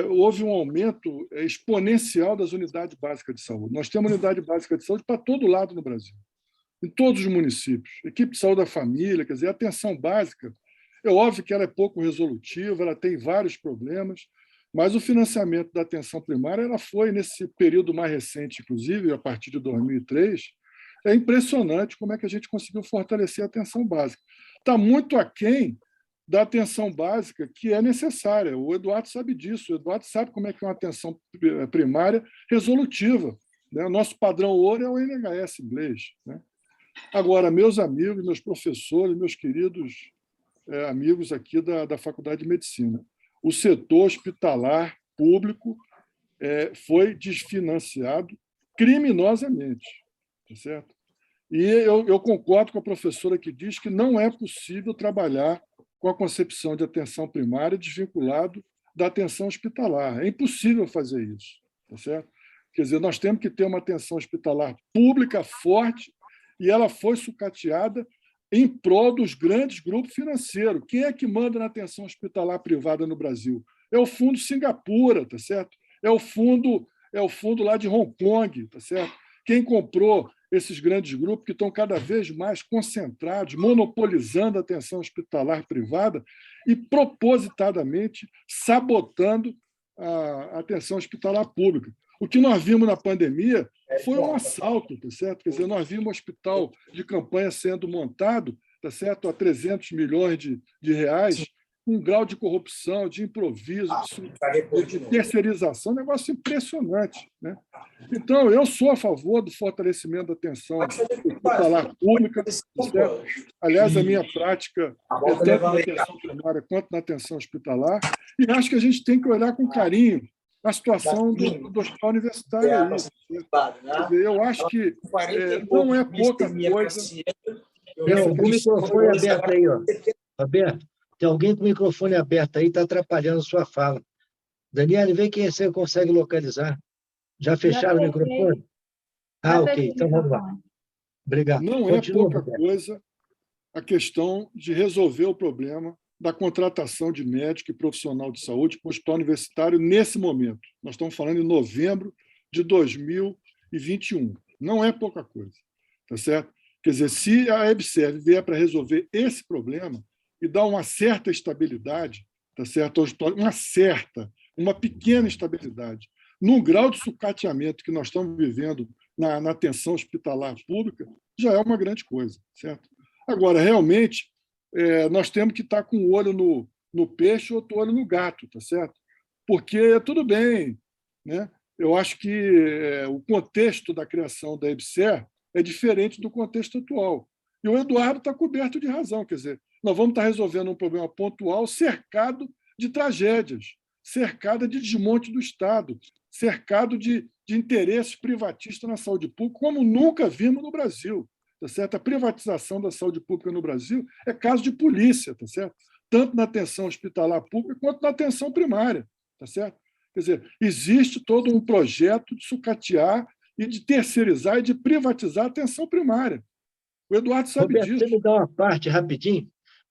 F: houve um aumento exponencial das unidades básicas de saúde. Nós temos unidade básica de saúde para todo lado no Brasil, em todos os municípios. Equipe de saúde da família, quer dizer, a atenção básica, é óbvio que ela é pouco resolutiva, ela tem vários problemas, mas o financiamento da atenção primária ela foi, nesse período mais recente, inclusive, a partir de 2003, é impressionante como é que a gente conseguiu fortalecer a atenção básica. Está muito aquém da atenção básica que é necessária. O Eduardo sabe disso. O Eduardo sabe como é que é uma atenção primária resolutiva, né? O nosso padrão ouro é o NHS inglês, né? Agora, meus amigos, meus professores, meus queridos amigos aqui da Faculdade de Medicina. O setor hospitalar público foi desfinanciado criminosamente, tá certo? E eu concordo com a professora que diz que não é possível trabalhar com a concepção de atenção primária desvinculado da atenção hospitalar. É impossível fazer isso, tá certo? Quer dizer, nós temos que ter uma atenção hospitalar pública forte e ela foi sucateada em prol dos grandes grupos financeiros. Quem é que manda na atenção hospitalar privada no Brasil? É o Fundo Singapura, tá certo? É o fundo lá de Hong Kong, tá certo? Quem comprou esses grandes grupos que estão cada vez mais concentrados, monopolizando a atenção hospitalar privada e propositadamente sabotando a atenção hospitalar pública. O que nós vimos na pandemia foi um assalto, tá certo? Quer dizer, nós vimos um hospital de campanha sendo montado, tá certo, a 300 milhões de reais, um grau de corrupção, de improviso, de terceirização, um negócio impressionante, né? Então, eu sou a favor do fortalecimento da atenção hospitalar pública, tá certo? Aliás, a minha prática é tanto na atenção primária quanto na atenção hospitalar, e acho que a gente tem que olhar com carinho a situação do hospital universitário aí. Quer dizer, eu acho que não é pouca coisa.
A: Tem algum microfone aberto aí, ó. Roberto, tem alguém com o microfone aberto aí, está atrapalhando a sua fala. Daniela, vê quem você consegue localizar. Já fecharam o microfone? Ok, então vamos lá. Obrigado.
F: Não é pouca coisa a questão de resolver o problema da contratação de médico e profissional de saúde para o hospital universitário nesse momento. Nós estamos falando em novembro de 2021. Não é pouca coisa, tá certo? Quer dizer, se a EBSERV vier para resolver esse problema e dar uma certa estabilidade, tá certo, ao hospital, uma pequena estabilidade, no grau de sucateamento que nós estamos vivendo na atenção hospitalar pública, já é uma grande coisa, certo? Agora, realmente, nós temos que estar com um olho no peixe e outro olho no gato, tá certo? Porque tudo bem, né? Eu acho que o contexto da criação da EBSER é diferente do contexto atual. E o Eduardo está coberto de razão, quer dizer, nós vamos estar resolvendo um problema pontual cercado de tragédias, cercado de desmonte do Estado, cercado de interesses privatistas na saúde pública, como nunca vimos no Brasil. Tá certo? A privatização da saúde pública no Brasil é caso de polícia, tá certo? Tanto na atenção hospitalar pública quanto na atenção primária. Tá certo? Quer dizer, existe todo um projeto de sucatear e de terceirizar e de privatizar a atenção primária. O Eduardo sabe
A: Roberto,
F: disso.
A: você me dá uma parte rapidinho?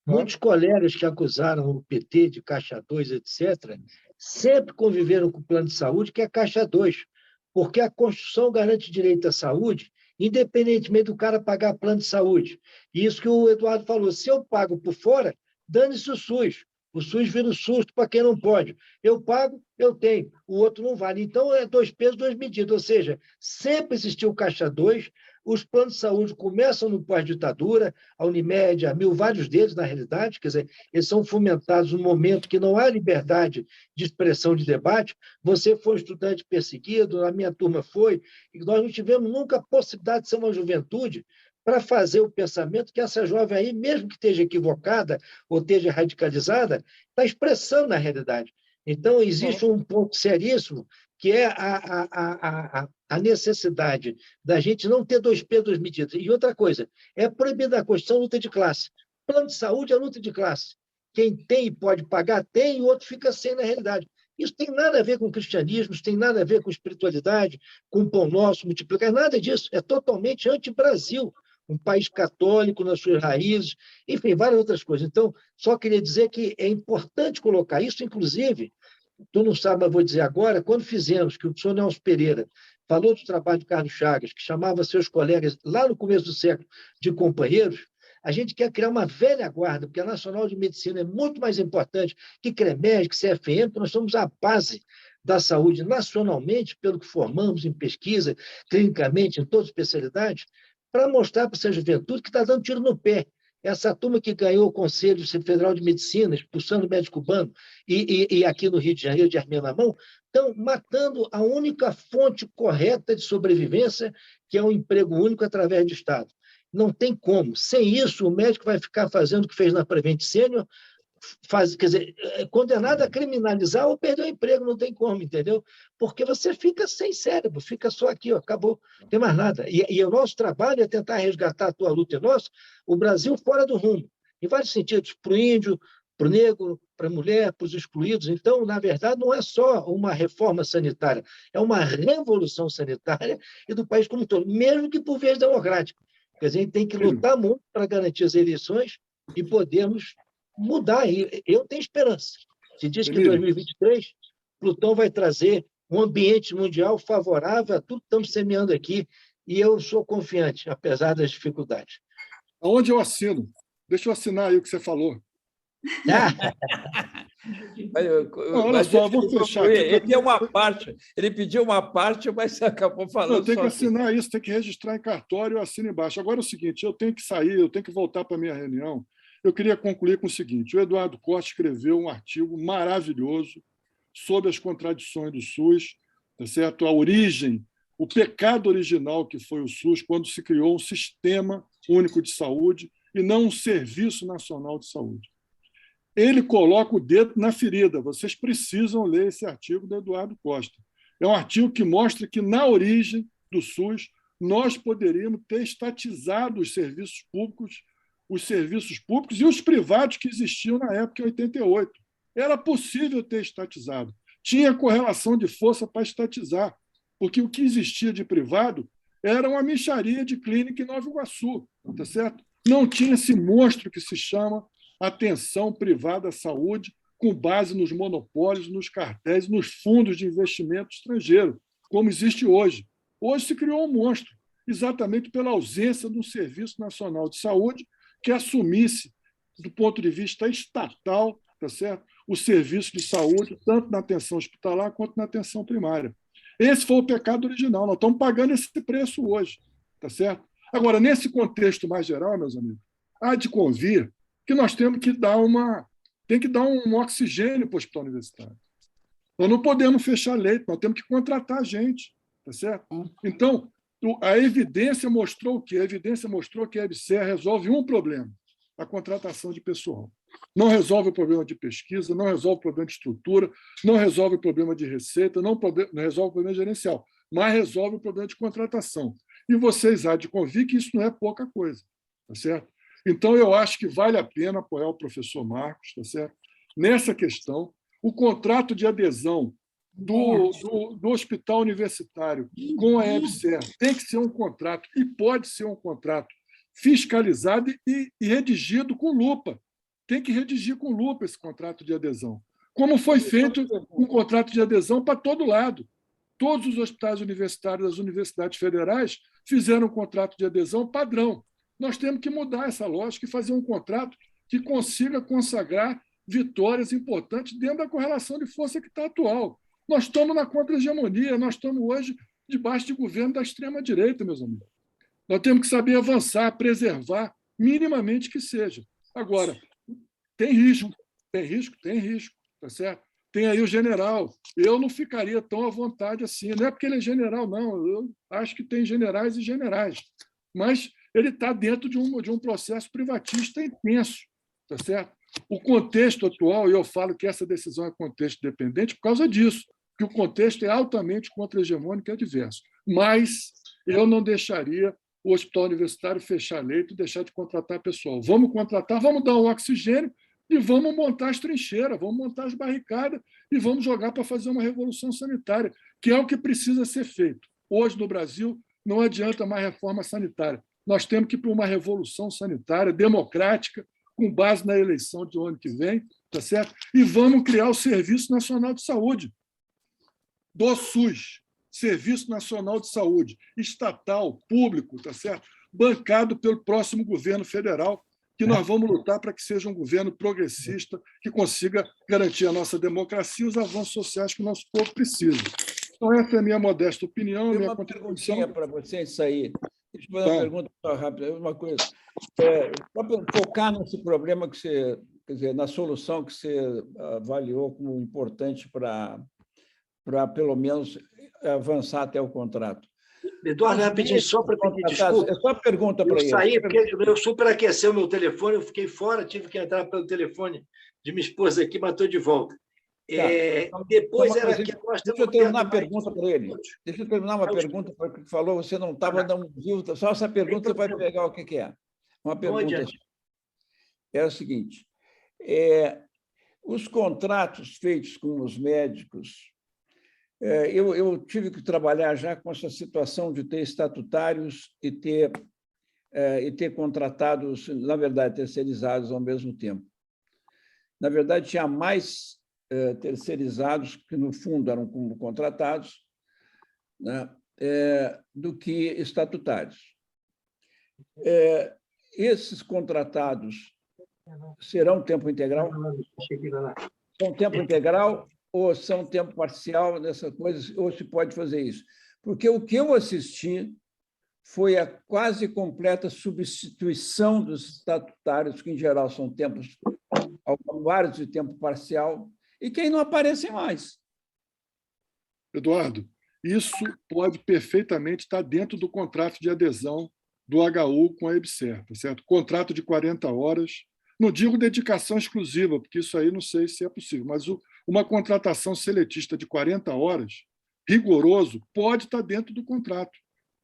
A: Muitos colegas que acusaram o PT de Caixa 2, etc., sempre conviveram com o plano de saúde, que é Caixa 2, porque a Constituição garante direito à saúde, independentemente do cara pagar plano de saúde. E isso que o Eduardo falou, se eu pago por fora, dane-se o SUS. O SUS vira um susto para quem não pode. Eu pago, eu tenho, o outro não vale. Então, é 2 pesos, 2 medidas. Ou seja, sempre existiu o Caixa 2, os planos de saúde começam no pós-ditadura, a Unimed, a Mil, vários deles, na realidade, quer dizer, eles são fomentados no momento que não há liberdade de expressão, de debate. Você foi um estudante perseguido, a minha turma foi, e nós não tivemos nunca a possibilidade de ser uma juventude para fazer o pensamento que essa jovem aí, mesmo que esteja equivocada ou esteja radicalizada, está expressando na realidade. Então, existe um ponto seríssimo, que é a necessidade da gente não ter 2 pesos, 2 medidas. E outra coisa, é proibida da Constituição a luta de classe. Plano de saúde é luta de classe. Quem tem e pode pagar, tem, e o outro fica sem na realidade. Isso tem nada a ver com cristianismo, isso tem nada a ver com espiritualidade, com pão nosso, multiplicar, nada disso. É totalmente anti-Brasil. Um país católico nas suas raízes, enfim, várias outras coisas. Então, só queria dizer que é importante colocar isso, inclusive, tu não sabe, mas vou dizer agora, quando fizemos, que o senhor Nelson Pereira falou do trabalho de Carlos Chagas, que chamava seus colegas, lá no começo do século, de companheiros, a gente quer criar uma velha guarda, porque a Nacional de Medicina é muito mais importante que CREMEG, que CFM, porque nós somos a base da saúde nacionalmente, pelo que formamos em pesquisa, clinicamente, em todas as especialidades, para mostrar para essa juventude que está dando tiro no pé. Essa turma que ganhou o Conselho Federal de Medicina, expulsando o médico cubano, e aqui no Rio de Janeiro, de arminha na mão, estão matando a única fonte correta de sobrevivência, que é um emprego único através do Estado. Não tem como. Sem isso, o médico vai ficar fazendo o que fez na Prevent Senior, quer dizer, condenado a criminalizar ou perder o emprego, não tem como, entendeu? Porque você fica sem cérebro, fica só aqui, ó, acabou, não tem mais nada. E o nosso trabalho é tentar resgatar a tua luta e nossa, o Brasil fora do rumo, em vários sentidos, para o índio, para o negro, para a mulher, para os excluídos. Então, na verdade, não é só uma reforma sanitária, é uma revolução sanitária e do país como um todo, mesmo que por vias democráticas. Quer dizer, a gente tem que lutar muito para garantir as eleições e podermos mudar. Eu tenho esperança. Se diz que em 2023 Plutão vai trazer um ambiente mundial favorável a tudo que estamos semeando aqui, e eu sou confiante, apesar das dificuldades.
F: Aonde eu assino? Deixa eu assinar aí o que você falou.
B: Olha só, eu vou fechar aqui. Ele pediu uma parte, mas você acabou falando.
F: Eu tenho que assinar isso, tem que registrar em cartório, eu assino embaixo. Agora é o seguinte, eu tenho que sair, eu tenho que voltar para a minha reunião. Eu queria concluir com o seguinte: o Eduardo Costa escreveu um artigo maravilhoso sobre as contradições do SUS, tá certo? A origem, o pecado original que foi o SUS quando se criou um sistema único de saúde e não um Serviço Nacional de Saúde. Ele coloca o dedo na ferida. Vocês precisam ler esse artigo do Eduardo Costa. É um artigo que mostra que, na origem do SUS, nós poderíamos ter estatizado os serviços públicos e os privados que existiam na época, em 88. Era possível ter estatizado. Tinha correlação de força para estatizar, porque o que existia de privado era uma mixaria de clínica em Nova Iguaçu, tá certo? Não tinha esse monstro que se chama atenção privada à saúde, com base nos monopólios, nos cartéis, nos fundos de investimento estrangeiro, como existe hoje. Hoje se criou um monstro, exatamente pela ausência de um Serviço Nacional de Saúde que assumisse, do ponto de vista estatal, tá certo? O serviço de saúde, tanto na atenção hospitalar quanto na atenção primária. Esse foi o pecado original. Nós estamos pagando esse preço hoje, tá certo? Agora, nesse contexto mais geral, meus amigos, há de convir que nós temos que dar um oxigênio para o hospital universitário. Nós não podemos fechar leito, nós temos que contratar gente, tá certo? Então, a evidência mostrou o quê? A evidência mostrou que a EBSER resolve um problema: a contratação de pessoal. Não resolve o problema de pesquisa, não resolve o problema de estrutura, não resolve o problema de receita, não resolve o problema gerencial, mas resolve o problema de contratação. E vocês há de convir que isso não é pouca coisa, tá certo? Então, eu acho que vale a pena apoiar o professor Marcos, tá certo? Nessa questão. O contrato de adesão do hospital universitário com a EBSER tem que ser um contrato, e pode ser um contrato fiscalizado e redigido com lupa. Tem que redigir com lupa esse contrato de adesão. Como foi feito um contrato de adesão para todo lado. Todos os hospitais universitários das universidades federais fizeram um contrato de adesão padrão. Nós temos que mudar essa lógica e fazer um contrato que consiga consagrar vitórias importantes dentro da correlação de força que está atual. Nós estamos na contra-hegemonia, nós estamos hoje debaixo de governo da extrema-direita, meus amigos. Nós temos que saber avançar, preservar, minimamente que seja. Agora, tem risco, tá certo? Tem aí o general. Eu não ficaria tão à vontade assim. Não é porque ele é general, não. Eu acho que tem generais e generais. Mas ele está dentro de um processo privatista intenso, tá certo? O contexto atual, e eu falo que essa decisão é contexto dependente por causa disso, que o contexto é altamente contra-hegemônico e adverso. Mas eu não deixaria o hospital universitário fechar leito e deixar de contratar pessoal. Vamos contratar, vamos dar um oxigênio e vamos montar as trincheiras, vamos montar as barricadas e vamos jogar para fazer uma revolução sanitária, que é o que precisa ser feito. Hoje, no Brasil, não adianta mais reforma sanitária. Nós temos que ir para uma revolução sanitária democrática, com base na eleição de ano que vem, tá certo? E vamos criar o Serviço Nacional de Saúde, do SUS, Serviço Nacional de Saúde, estatal, público, tá certo? Bancado pelo próximo governo federal, que nós vamos lutar para que seja um governo progressista, que consiga garantir a nossa democracia e os avanços sociais que o nosso povo precisa. Então, essa é a minha modesta opinião, minha contribuição.
B: Uma perguntinha para você isso aí. Deixa eu fazer uma pergunta só rápida, uma coisa. Para focar nesse problema que você, quer dizer, na solução que você avaliou como importante para pelo menos avançar até o contrato.
A: Eduardo, rapidinho, só para pedir desculpa.
B: É só pergunta para
A: Eu
B: ele.
A: saí porque eu superaqueceu o meu telefone, eu fiquei fora, tive que entrar pelo telefone de minha esposa aqui, mas estou de volta. Depois era que nós
B: Deixa eu terminar a pergunta para ele. Deixa eu terminar uma pergunta para o que falou. Você não estava, não viu. Só essa pergunta você vai pegar o que é. Uma pergunta. É o seguinte: os contratos feitos com os médicos. Eu tive que trabalhar já com essa situação de ter estatutários e ter contratados, na verdade, terceirizados ao mesmo tempo. Na verdade, tinha mais terceirizados, que, no fundo, eram como contratados, né, do que estatutários. Esses contratados serão tempo integral? São tempo integral ou são tempo parcial nessa coisa, ou se pode fazer isso? Porque o que eu assisti foi a quase completa substituição dos estatutários, que, em geral, são tempos, vários de tempo parcial, e que aí não aparecem mais.
F: Eduardo, isso pode perfeitamente estar dentro do contrato de adesão do HU com a EBSER, tá certo? Contrato de 40 horas, não digo dedicação exclusiva, porque isso aí não sei se é possível, mas uma contratação seletista de 40 horas, rigoroso, pode estar dentro do contrato,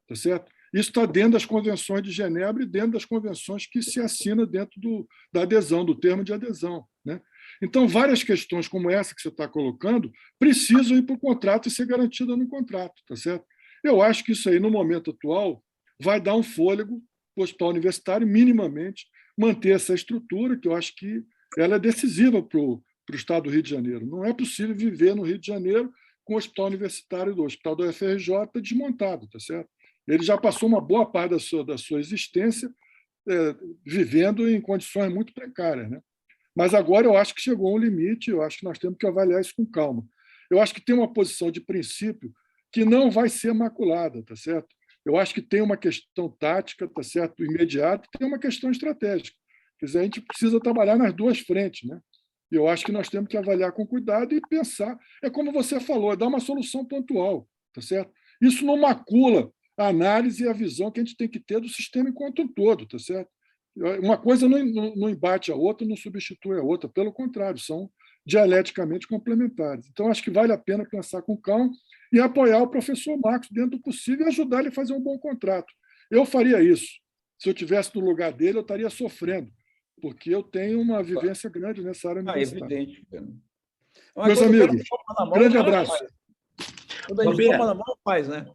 F: tá certo? Isso está dentro das convenções de Genebra e dentro das convenções que se assina dentro da adesão, do termo de adesão, né? Então, várias questões como essa que você está colocando precisam ir para o contrato e ser garantida no contrato, tá certo? Eu acho que isso aí, no momento atual, vai dar um fôlego para o hospital universitário, minimamente, manter essa estrutura, que eu acho que ela é decisiva para o estado do Rio de Janeiro. Não é possível viver no Rio de Janeiro com o hospital universitário do hospital do UFRJ desmontado, tá certo? Ele já passou uma boa parte da sua existência vivendo em condições muito precárias, né? Mas agora eu acho que chegou um limite, eu acho que nós temos que avaliar isso com calma. Eu acho que tem uma posição de princípio que não vai ser maculada, tá certo? Eu acho que tem uma questão tática, tá certo, imediata, e tem uma questão estratégica. Quer dizer, a gente precisa trabalhar nas duas frentes, né? E eu acho que nós temos que avaliar com cuidado e pensar. É como você falou, é dar uma solução pontual, tá certo? Isso não macula a análise e a visão que a gente tem que ter do sistema enquanto um todo, tá certo? Uma coisa não embate a outra, não substitui a outra, pelo contrário, são dialeticamente complementares. Então, acho que vale a pena pensar com calma e apoiar o professor Marcos dentro do possível e ajudar ele a fazer um bom contrato. Eu faria isso. Se eu estivesse no lugar dele, eu estaria sofrendo, porque eu tenho uma vivência grande nessa área universitária.
B: Evidente.
F: Meus amigos, grande abraço.
B: Quando a gente toma na mão, faz, né?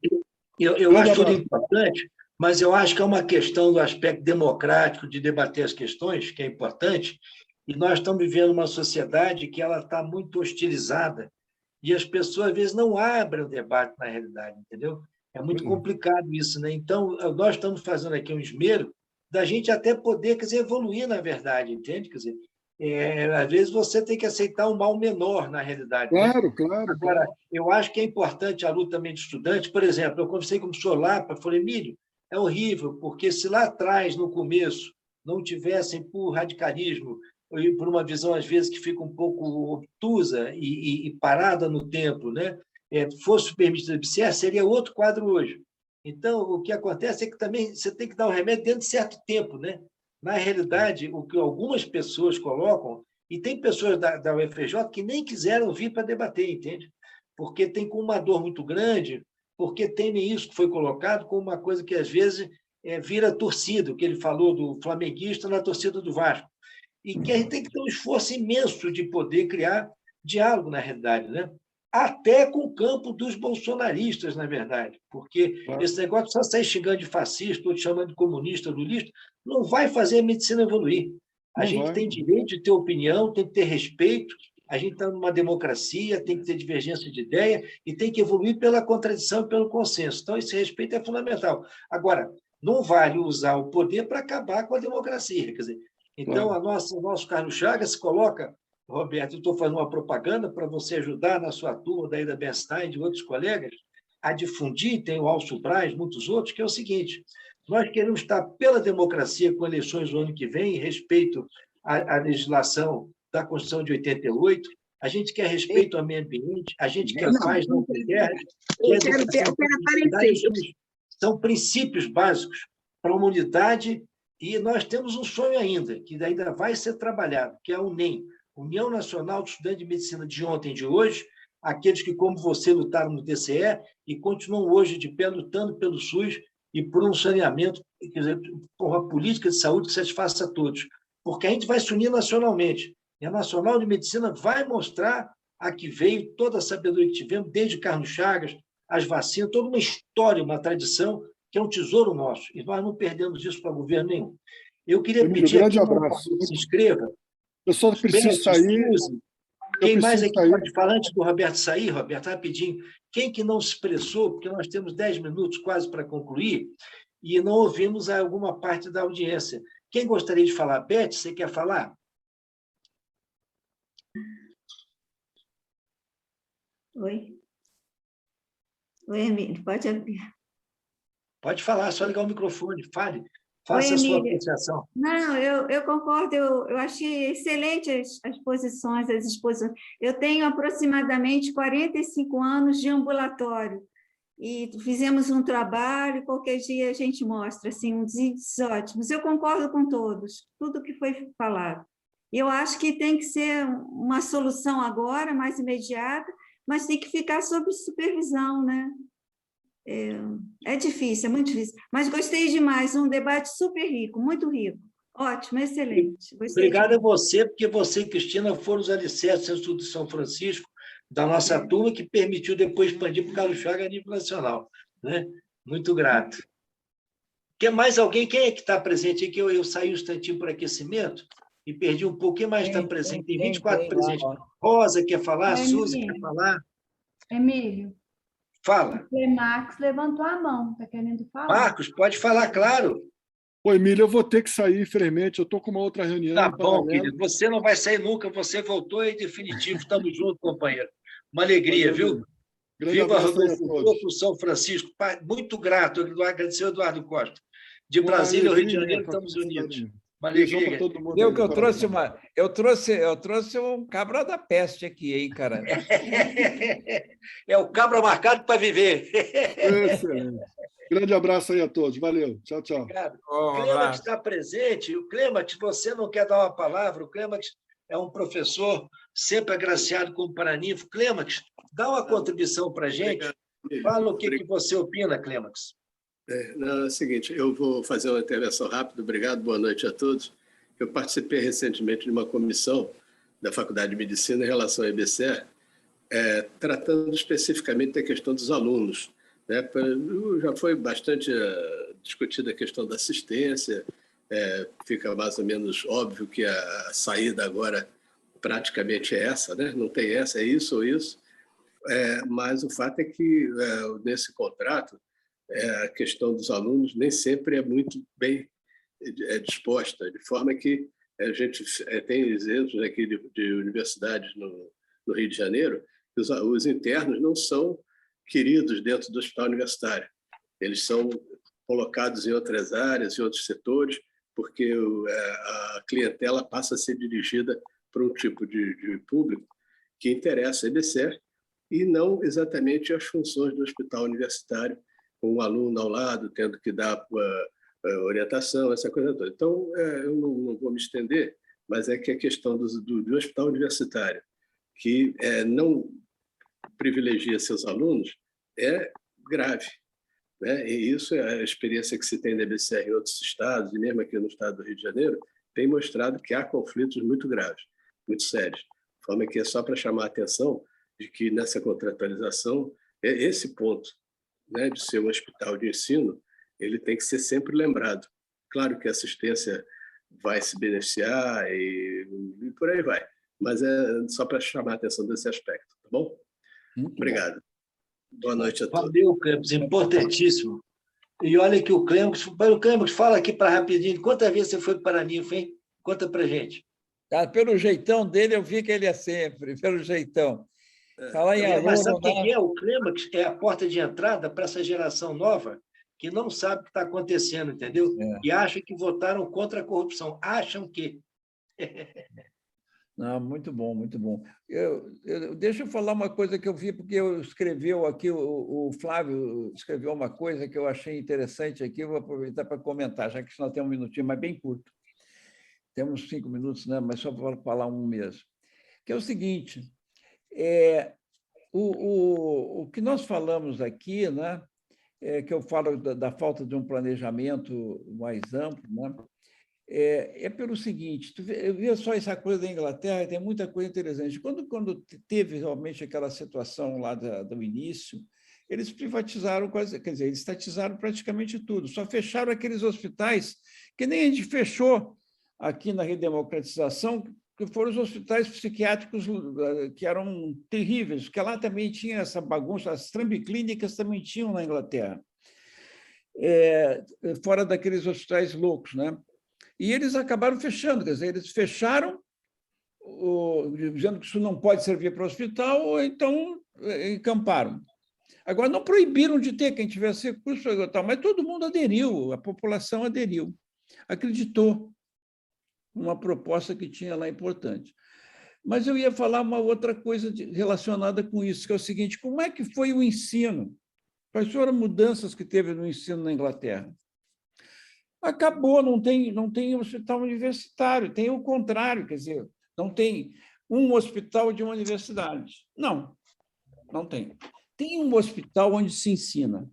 A: Eu acho tudo importante, mas eu acho que é uma questão do aspecto democrático de debater as questões, que é importante, e nós estamos vivendo uma sociedade que ela está muito hostilizada e as pessoas, às vezes, não abrem o debate na realidade, entendeu? É muito complicado isso, né? Então, nós estamos fazendo aqui um esmero da gente até poder, quer dizer, evoluir na verdade, entende? Quer dizer, às vezes você tem que aceitar um mal menor na realidade.
F: Claro,
A: né?
F: claro.
A: Agora, eu acho que é importante a luta também de estudantes. Por exemplo, eu conversei com o professor Lapa, falei, Emílio, é horrível, porque se lá atrás, no começo, não tivessem por radicalismo, ou por uma visão, às vezes, que fica um pouco obtusa e parada no tempo, né? Fosse permitido observar, seria outro quadro hoje. Então, o que acontece é que também você tem que dar o remédio dentro de certo tempo, né? Na realidade, o que algumas pessoas colocam, e tem pessoas da UFRJ que nem quiseram vir para debater, entende? Porque tem com uma dor muito grande, porque temem isso que foi colocado como uma coisa que, às vezes, vira torcida, o que ele falou do flamenguista na torcida do Vasco. E que a gente tem que ter um esforço imenso de poder criar diálogo, na realidade, né? Até com o campo dos bolsonaristas, na verdade, porque esse negócio de só sair xingando de fascista ou te chamando de comunista, lulista, não vai fazer a medicina evoluir. A gente tem direito de ter opinião, tem que ter respeito, a gente está numa democracia, tem que ter divergência de ideia e tem que evoluir pela contradição e pelo consenso. Então, esse respeito é fundamental. Agora, não vale usar o poder para acabar com a democracia. Quer dizer, então, o nosso Carlos Chagas coloca, Roberto, eu estou fazendo uma propaganda para você ajudar na sua turma, daí da Bernstein e de outros colegas, a difundir, tem o Alcio Braz, muitos outros, que é o seguinte, nós queremos estar pela democracia com eleições no ano que vem, em respeito à legislação da Constituição de 88, a gente quer respeito ao meio ambiente, a gente quer paz, não quer guerra. São princípios básicos para uma unidade, e nós temos um sonho ainda, que ainda vai ser trabalhado, que é a UNEM, União Nacional de Estudantes de Medicina de ontem e de hoje, aqueles que, como você, lutaram no TCE e continuam hoje de pé lutando pelo SUS e por um saneamento, quer dizer, por uma política de saúde que satisfaça a todos. Porque a gente vai se unir nacionalmente. E a Nacional de Medicina vai mostrar a que veio toda a sabedoria que tivemos, desde Carlos Chagas, as vacinas, toda uma história, uma tradição, que é um tesouro nosso. E nós não perdemos isso para governo nenhum. Eu queria pedir
F: grande
A: aqui
F: abraço.
A: que se inscreva.
F: Eu só preciso sair.
A: Quem mais aqui pode falar antes do Roberto sair, Roberto, rapidinho? Quem que não se expressou, porque nós temos 10 minutos quase para concluir, e não ouvimos alguma parte da audiência. Quem gostaria de falar? Beth, você quer falar?
H: Oi. Oi, Emílio, pode abrir.
A: Pode falar, só ligar o microfone, fale. Faça a sua apreciação.
H: Não, eu concordo, eu achei excelente as exposições. Eu tenho aproximadamente 45 anos de ambulatório e fizemos um trabalho, qualquer dia a gente mostra, assim, uns índices ótimos. Eu concordo com todos, tudo que foi falado. E eu acho que tem que ser uma solução agora, mais imediata, mas tem que ficar sob supervisão, né? É difícil, é muito difícil. Mas gostei demais, um debate super rico, muito rico. Ótimo, excelente.
A: Obrigado a você, porque você e Cristina foram os alicerces do Instituto de São Francisco, da nossa turma, que permitiu depois expandir para o Carlos Chagas a nível nacional. Né? Muito grato. Quer mais alguém? Quem é que está presente aí? Que eu saí um instantinho por aquecimento e perdi um pouco. Quem mais está presente? Tem 24 presentes. Rosa quer falar? Suzy quer falar?
I: Emílio.
A: Fala.
I: O Marcos levantou a mão, está querendo falar?
A: Marcos, pode falar, claro.
F: Oi, Emílio, eu vou ter que sair, infelizmente, eu estou com uma outra reunião.
A: Tá bom, querido. Você não vai sair nunca, você voltou e definitivo. Estamos juntos, companheiro. Uma alegria, viu? Viva Rodolfo São Francisco. Muito grato. Agradecer ao Eduardo Costa. De Brasília ao Rio de Janeiro, estamos unidos. Uma alegria.
B: Eu trouxe um cabra da peste aqui, hein, cara?
A: É o cabra marcado para viver.
F: Excelente. Grande abraço aí a todos. Valeu. Tchau, tchau.
A: Obrigado. O Clêmax está presente. O Clêmax, você não quer dar uma palavra? O Clêmax é um professor sempre agraciado como Paraninfo. Clêmax, dá uma contribuição para a gente. Fala o que você opina, Clêmax.
J: É o seguinte, eu vou fazer uma intervenção rápida. Obrigado, boa noite a todos. Eu participei recentemente de uma comissão da Faculdade de Medicina em relação ao EBSER, tratando especificamente da questão dos alunos. Né? Já foi bastante discutida a questão da assistência, fica mais ou menos óbvio que a saída agora praticamente é essa, né? Não tem essa, é isso ou isso, mas o fato é que nesse contrato a questão dos alunos nem sempre é muito bem disposta, de forma que a gente tem exemplos aqui de universidades no Rio de Janeiro, que os internos não são queridos dentro do hospital universitário. Eles são colocados em outras áreas, em outros setores, porque a clientela passa a ser dirigida por um tipo de público que interessa a EBSER e não exatamente as funções do hospital universitário, com um aluno ao lado, tendo que dar orientação, essa coisa toda. Então, eu não vou me estender, mas é que a questão do hospital universitário, que não privilegia seus alunos, é grave. Né? E isso é a experiência que se tem na EBSER em outros estados, e mesmo aqui no estado do Rio de Janeiro, tem mostrado que há conflitos muito graves, muito sérios. De forma que é só para chamar a atenção de que nessa contratualização, esse ponto, né, de ser um hospital de ensino, ele tem que ser sempre lembrado. Claro que a assistência vai se beneficiar e por aí vai, mas é só para chamar a atenção desse aspecto, tá bom? Obrigado. Boa noite a todos.
A: Valeu, Clêmax, importantíssimo. E olha que o Clêmax fala aqui para rapidinho, quantas vezes você foi para Paraninfo, hein? Conta para a gente.
B: Cara, pelo jeitão dele, eu vi que ele é sempre, pelo jeitão. Falar em aluno,
A: mas sabe quem é? O Clêmax é a porta de entrada para essa geração nova que não sabe o que está acontecendo, entendeu? E acha que votaram contra a corrupção. Acham que...
B: Não, muito bom, muito bom. Deixa eu falar uma coisa que eu vi, porque escreveu aqui, o Flávio escreveu uma coisa que eu achei interessante aqui, eu vou aproveitar para comentar, já que nós temos um minutinho, mas bem curto. Temos 5 minutos, né? Mas só para falar um mesmo. Que é o seguinte, o que nós falamos aqui, né? Que eu falo da falta de um planejamento mais amplo, né? Pelo seguinte, eu via só essa coisa da Inglaterra, tem muita coisa interessante. Quando teve realmente aquela situação lá do início, eles privatizaram quase, quer dizer, eles estatizaram praticamente tudo, só fecharam aqueles hospitais que nem a gente fechou aqui na redemocratização, que foram os hospitais psiquiátricos que eram terríveis, porque lá também tinha essa bagunça, as trambiclínicas também tinham na Inglaterra, fora daqueles hospitais loucos, né? E eles acabaram fechando, quer dizer, eles fecharam, dizendo que isso não pode servir para o hospital, ou então encamparam. Agora, não proibiram de ter quem tivesse recurso, mas todo mundo aderiu, a população aderiu, acreditou numa proposta que tinha lá importante. Mas eu ia falar uma outra coisa relacionada com isso, que é o seguinte, como é que foi o ensino? Quais foram as mudanças que teve no ensino na Inglaterra? Acabou, não tem hospital universitário, tem o contrário, quer dizer, não tem um hospital de uma universidade. Não tem. Tem um hospital onde se ensina.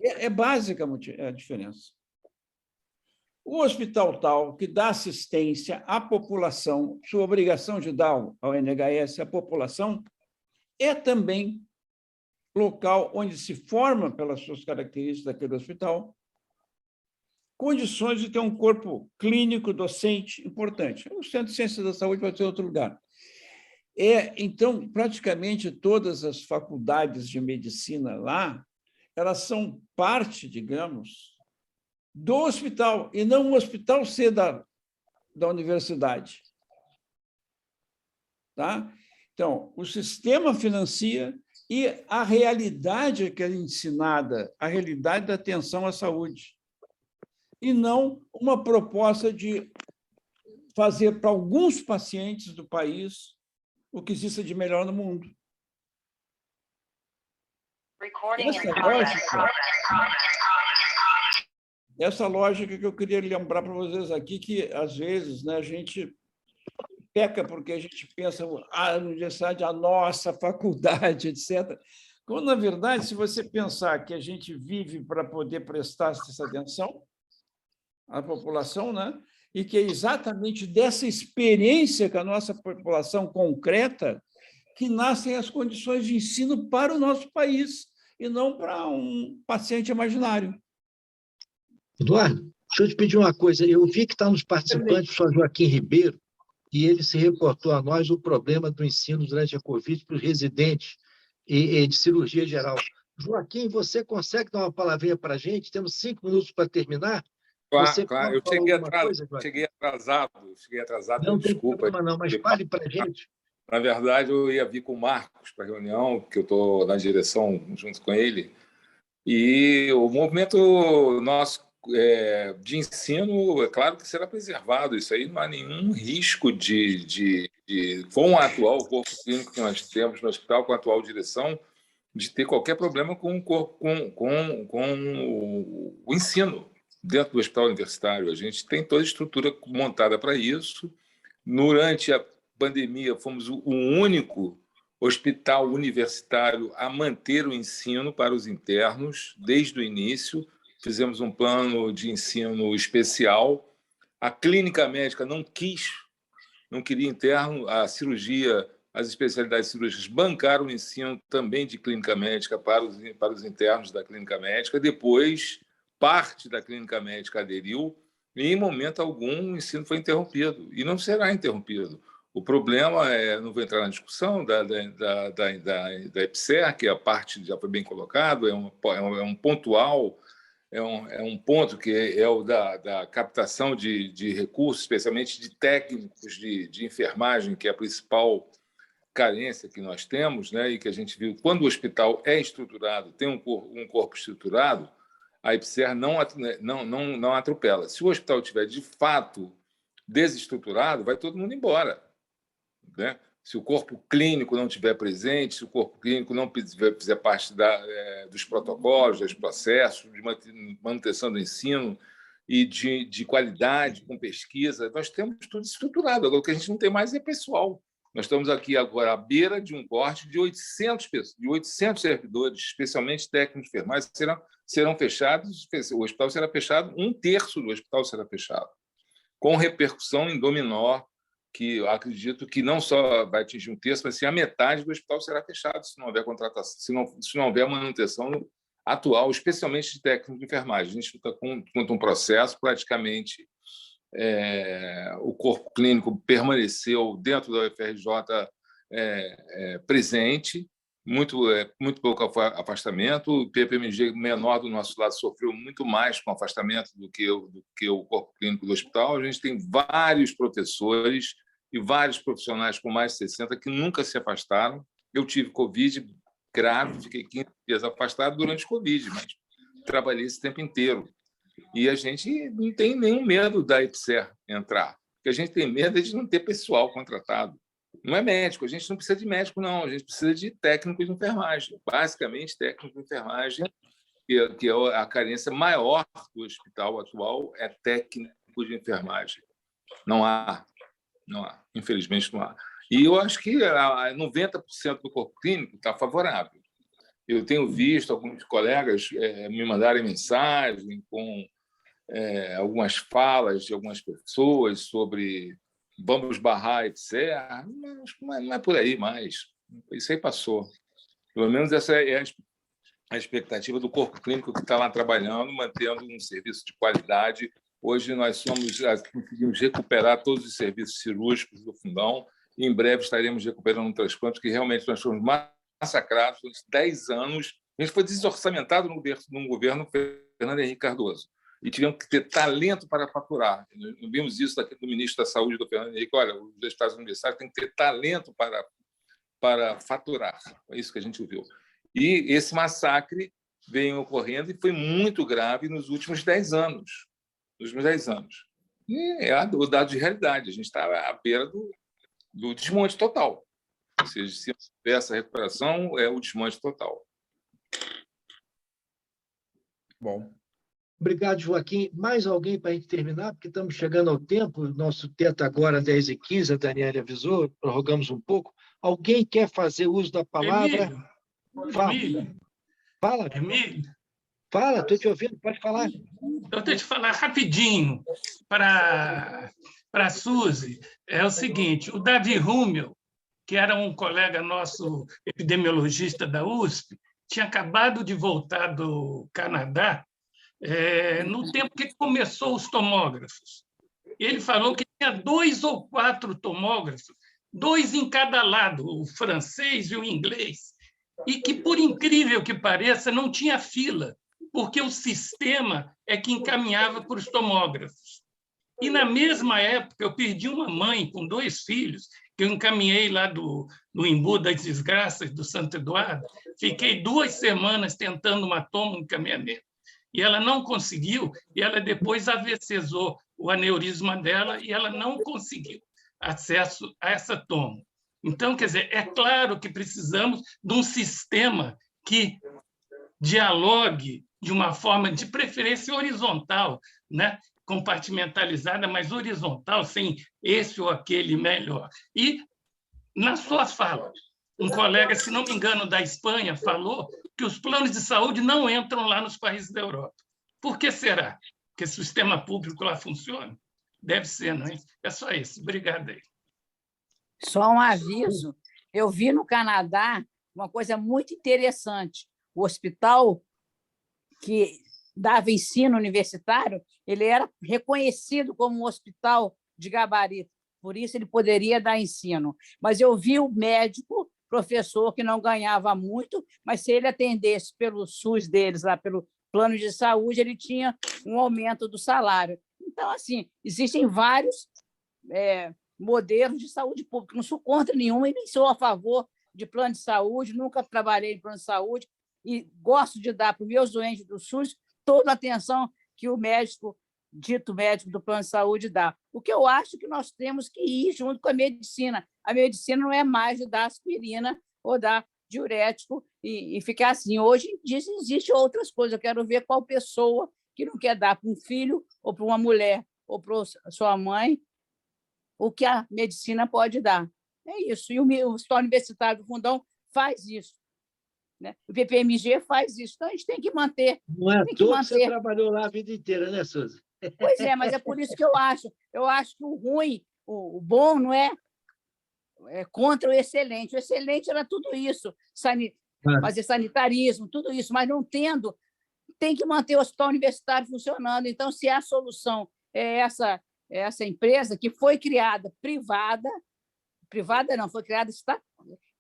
B: É básica a diferença. O hospital tal que dá assistência à população, sua obrigação de dar ao NHS à população, é também local onde se forma, pelas suas características daquele hospital, condições de ter um corpo clínico, docente, importante. O Centro de Ciências da Saúde vai ser outro lugar. Então, praticamente todas as faculdades de medicina lá, elas são parte, digamos, do hospital, e não o hospital ser da universidade. Tá? Então, o sistema financia e a realidade que é ensinada, a realidade da atenção à saúde, e não uma proposta de fazer para alguns pacientes do país o que existe de melhor no mundo. Essa lógica que eu queria lembrar para vocês aqui, que, às vezes, né, a gente peca porque a gente pensa a universidade, a nossa faculdade, etc. Quando, na verdade, se você pensar que a gente vive para poder prestar essa atenção à população, né, e que é exatamente dessa experiência que a nossa população concreta que nascem as condições de ensino para o nosso país, e não para um paciente imaginário.
A: Eduardo, deixa eu te pedir uma coisa. Eu vi que está nos participantes o senhor Joaquim Ribeiro, e ele se reportou a nós o problema do ensino durante a Covid para os residentes e de cirurgia geral. Joaquim, você consegue dar uma palavrinha para a gente? Temos 5 minutos para terminar.
K: Claro. Eu cheguei atrasado,
A: não
K: desculpa. Não
A: tem problema não, mas fale para a gente.
K: Na verdade, eu ia vir com o Marcos para a reunião, que eu estou na direção junto com ele, e o movimento nosso de ensino, é claro que será preservado, isso aí não há nenhum risco com o atual corpo clínico que nós temos no hospital, com a atual direção, de ter qualquer problema com o ensino dentro do hospital universitário. A gente tem toda a estrutura montada para isso. Durante a pandemia, fomos o único hospital universitário a manter o ensino para os internos desde o início. Fizemos um plano de ensino especial. A clínica médica não queria interno. A cirurgia, as especialidades cirúrgicas bancaram o ensino também de clínica médica para os internos da clínica médica. Depois, parte da clínica médica aderiu e, em momento algum, o ensino foi interrompido. E não será interrompido. O problema não vou entrar na discussão da EBSER, que a parte já foi bem colocado, é um pontual, é um ponto que é o da captação de recursos, especialmente de técnicos de enfermagem, que é a principal carência que nós temos, né? E que a gente viu quando o hospital é estruturado, tem um corpo estruturado, a EBSER não atropela. Se o hospital tiver, de fato, desestruturado, vai todo mundo embora, né? Se o corpo clínico não estiver presente, se o corpo clínico não fizer parte dos protocolos, dos processos de manutenção do ensino e de qualidade, com pesquisa, nós temos tudo estruturado. Agora, o que a gente não tem mais é pessoal. Nós estamos aqui agora à beira de um corte de 800 servidores, especialmente técnicos de enfermagem, serão fechados, o hospital será fechado, 1/3 do hospital será fechado, com repercussão em dominó, que eu acredito que não só vai atingir 1/3, mas sim a metade do hospital será fechado se não houver contratação, se não houver manutenção atual, especialmente de técnico de enfermagem. A gente está contra um processo, praticamente o corpo clínico permaneceu dentro da UFRJ presente, muito pouco afastamento. O PPMG menor do nosso lado sofreu muito mais com afastamento do que o corpo clínico do hospital. A gente tem vários professores e vários profissionais com mais de 60 que nunca se afastaram. Eu tive Covid grave, fiquei 15 dias afastado durante Covid, mas trabalhei esse tempo inteiro. E a gente não tem nenhum medo da EBSER entrar. O que a gente tem medo é de não ter pessoal contratado. Não é médico, a gente não precisa de médico, não. A gente precisa de técnicos de enfermagem. Basicamente, técnicos de enfermagem, que é a carência maior do hospital atual, é técnico de enfermagem. Não há. Infelizmente, não há. E eu acho que 90% do corpo clínico está favorável. Eu tenho visto alguns colegas me mandarem mensagem com algumas falas de algumas pessoas sobre vamos barrar, etc. Não é por aí mais. Isso aí passou. Pelo menos essa é a expectativa do corpo clínico que está lá trabalhando, mantendo um serviço de qualidade. Hoje nós conseguimos recuperar todos os serviços cirúrgicos do Fundão. E em breve estaremos recuperando um transplante, que realmente nós fomos massacrados durante 10 anos. A gente foi desorçamentado no governo Fernando Henrique Cardoso. E tivemos que ter talento para faturar. Nós vimos isso daqui do ministro da Saúde, do Fernando Henrique. Olha, os estados universitários têm que ter talento para faturar. É isso que a gente viu. E esse massacre vem ocorrendo e foi muito grave nos últimos 10 anos. E é o dado de realidade. A gente está à beira do desmonte total. Ou seja, se tiver essa recuperação, é o desmonte total.
B: Bom.
A: Obrigado, Joaquim. Mais alguém para a gente terminar? Porque estamos chegando ao tempo. Nosso teto agora é 10h15, a Daniela avisou, prorrogamos um pouco. Alguém quer fazer uso da palavra? Fala.
E: Emílio.
A: Fala, estou te ouvindo, pode falar.
E: Eu tenho que falar rapidinho para a Suzy. É o seguinte, o Davi Rummel, que era um colega nosso epidemiologista da USP, tinha acabado de voltar do Canadá no tempo que começou os tomógrafos. Ele falou que tinha 2 ou 4 tomógrafos, 2 em cada lado, o francês e o inglês, e que, por incrível que pareça, não tinha fila, porque o sistema é que encaminhava para os tomógrafos. E, na mesma época, eu perdi uma mãe com 2 filhos, que eu encaminhei lá do Embu das Desgraças, do Santo Eduardo. Fiquei 2 semanas tentando uma toma de encaminhamento. E ela não conseguiu, e ela depois AVCzou o aneurisma dela, e ela não conseguiu acesso a essa toma. Então, quer dizer, é claro que precisamos de um sistema que dialogue de uma forma, de preferência horizontal, né? Compartimentalizada, mas horizontal, sem esse ou aquele melhor. E, na sua fala, um colega, se não me engano, da Espanha, falou que os planos de saúde não entram lá nos países da Europa. Por que será? Porque o sistema público lá funciona? Deve ser, não é? É só isso. Obrigado aí.
C: Só um aviso. Eu vi no Canadá uma coisa muito interessante. O hospital que dava ensino universitário, ele era reconhecido como um hospital de gabarito, por isso ele poderia dar ensino. Mas eu vi o médico, professor, que não ganhava muito, mas se ele atendesse pelo SUS deles, lá pelo plano de saúde, ele tinha um aumento do salário. Então, assim, existem vários modelos de saúde pública. Não sou contra nenhum e nem sou a favor de plano de saúde, nunca trabalhei em plano de saúde e gosto de dar para os meus doentes do SUS toda a atenção que o médico dito médico do plano de saúde dá. O que eu acho que nós temos que ir junto com a medicina. A medicina não é mais de dar aspirina ou dar diurético e ficar assim. Hoje em dia existem outras coisas. Eu quero ver qual pessoa que não quer dar para um filho ou para uma mulher ou para sua mãe o que a medicina pode dar. É isso. E o Hospital Universitário do Fundão faz isso. Né? O PPMG faz isso. Então, a gente tem que manter.
A: Não é à toa que você trabalhou lá a vida inteira, né, Suzy?
C: Pois é, mas é por isso que eu acho. Eu acho que o ruim, o bom, não é contra o excelente. O excelente era tudo isso, fazer sanitarismo, tudo isso, mas não tendo, tem que manter o hospital universitário funcionando. Então, se a solução é essa empresa que foi criada privada não, foi criada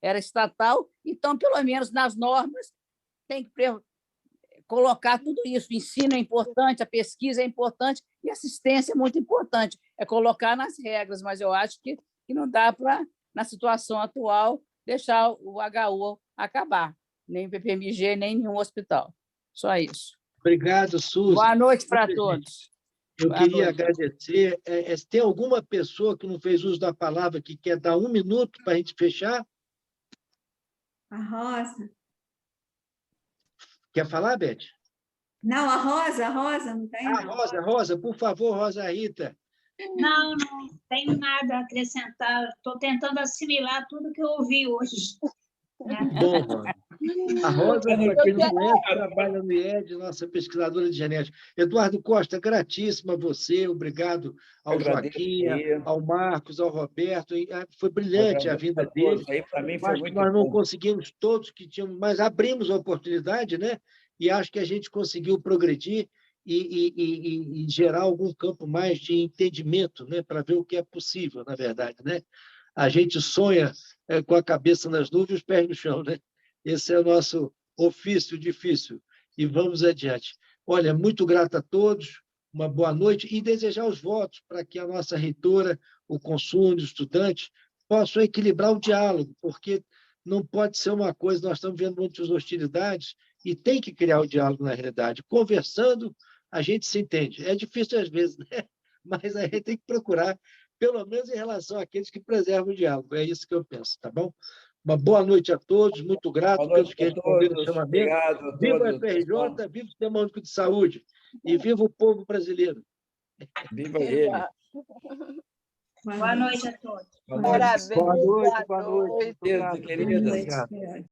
C: era estatal, então, pelo menos nas normas, tem que colocar tudo isso. O ensino é importante, a pesquisa é importante e a assistência é muito importante. É colocar nas regras, mas eu acho que não dá para, na situação atual, deixar o HU acabar, nem o PPMG, nem nenhum hospital. Só isso.
A: Obrigado, Suzy.
C: Boa noite para todos.
A: Eu queria agradecer. Tem alguma pessoa que não fez uso da palavra que quer dar 1 minuto para a gente fechar?
H: A Rosa.
A: Quer falar, Beth?
H: Não, a Rosa não tem.
A: Rosa, por favor, Rosa Rita.
L: Não tenho nada a acrescentar. Estou tentando assimilar tudo que eu ouvi hoje.
A: Bom, Rosa. A Rosa, para quem não conhece, trabalha no IED, nossa pesquisadora de genética. Eduardo Costa, gratíssimo a você, obrigado ao Joaquim, ao Marcos, ao Roberto. Foi brilhante a vinda deles.
B: Para mim foi muito
A: nós não conseguimos todos que tínhamos, mas abrimos a oportunidade, né? E acho que a gente conseguiu progredir e gerar algum campo mais de entendimento, né? Para ver o que é possível, na verdade, né? A gente sonha com a cabeça nas nuvens e os pés no chão, né? Esse é o nosso ofício difícil. E vamos adiante. Olha, muito grato a todos, uma boa noite e desejar os votos para que a nossa reitora, o consumo, os estudantes, possam equilibrar o diálogo, porque não pode ser uma coisa, nós estamos vendo muitas hostilidades e tem que criar o diálogo na realidade. Conversando, a gente se entende. É difícil às vezes, né? Mas a gente tem que procurar, pelo menos em relação àqueles que preservam o diálogo. É isso que eu penso, tá bom? Uma boa noite a todos, muito grato pelos que responderam o chamamento.
B: Obrigado
A: viva a FRJ, viva o Sistema Único de Saúde e viva o povo brasileiro.
B: Viva ele.
L: Boa noite a todos.
C: Parabéns.
A: Boa noite.
B: Querida.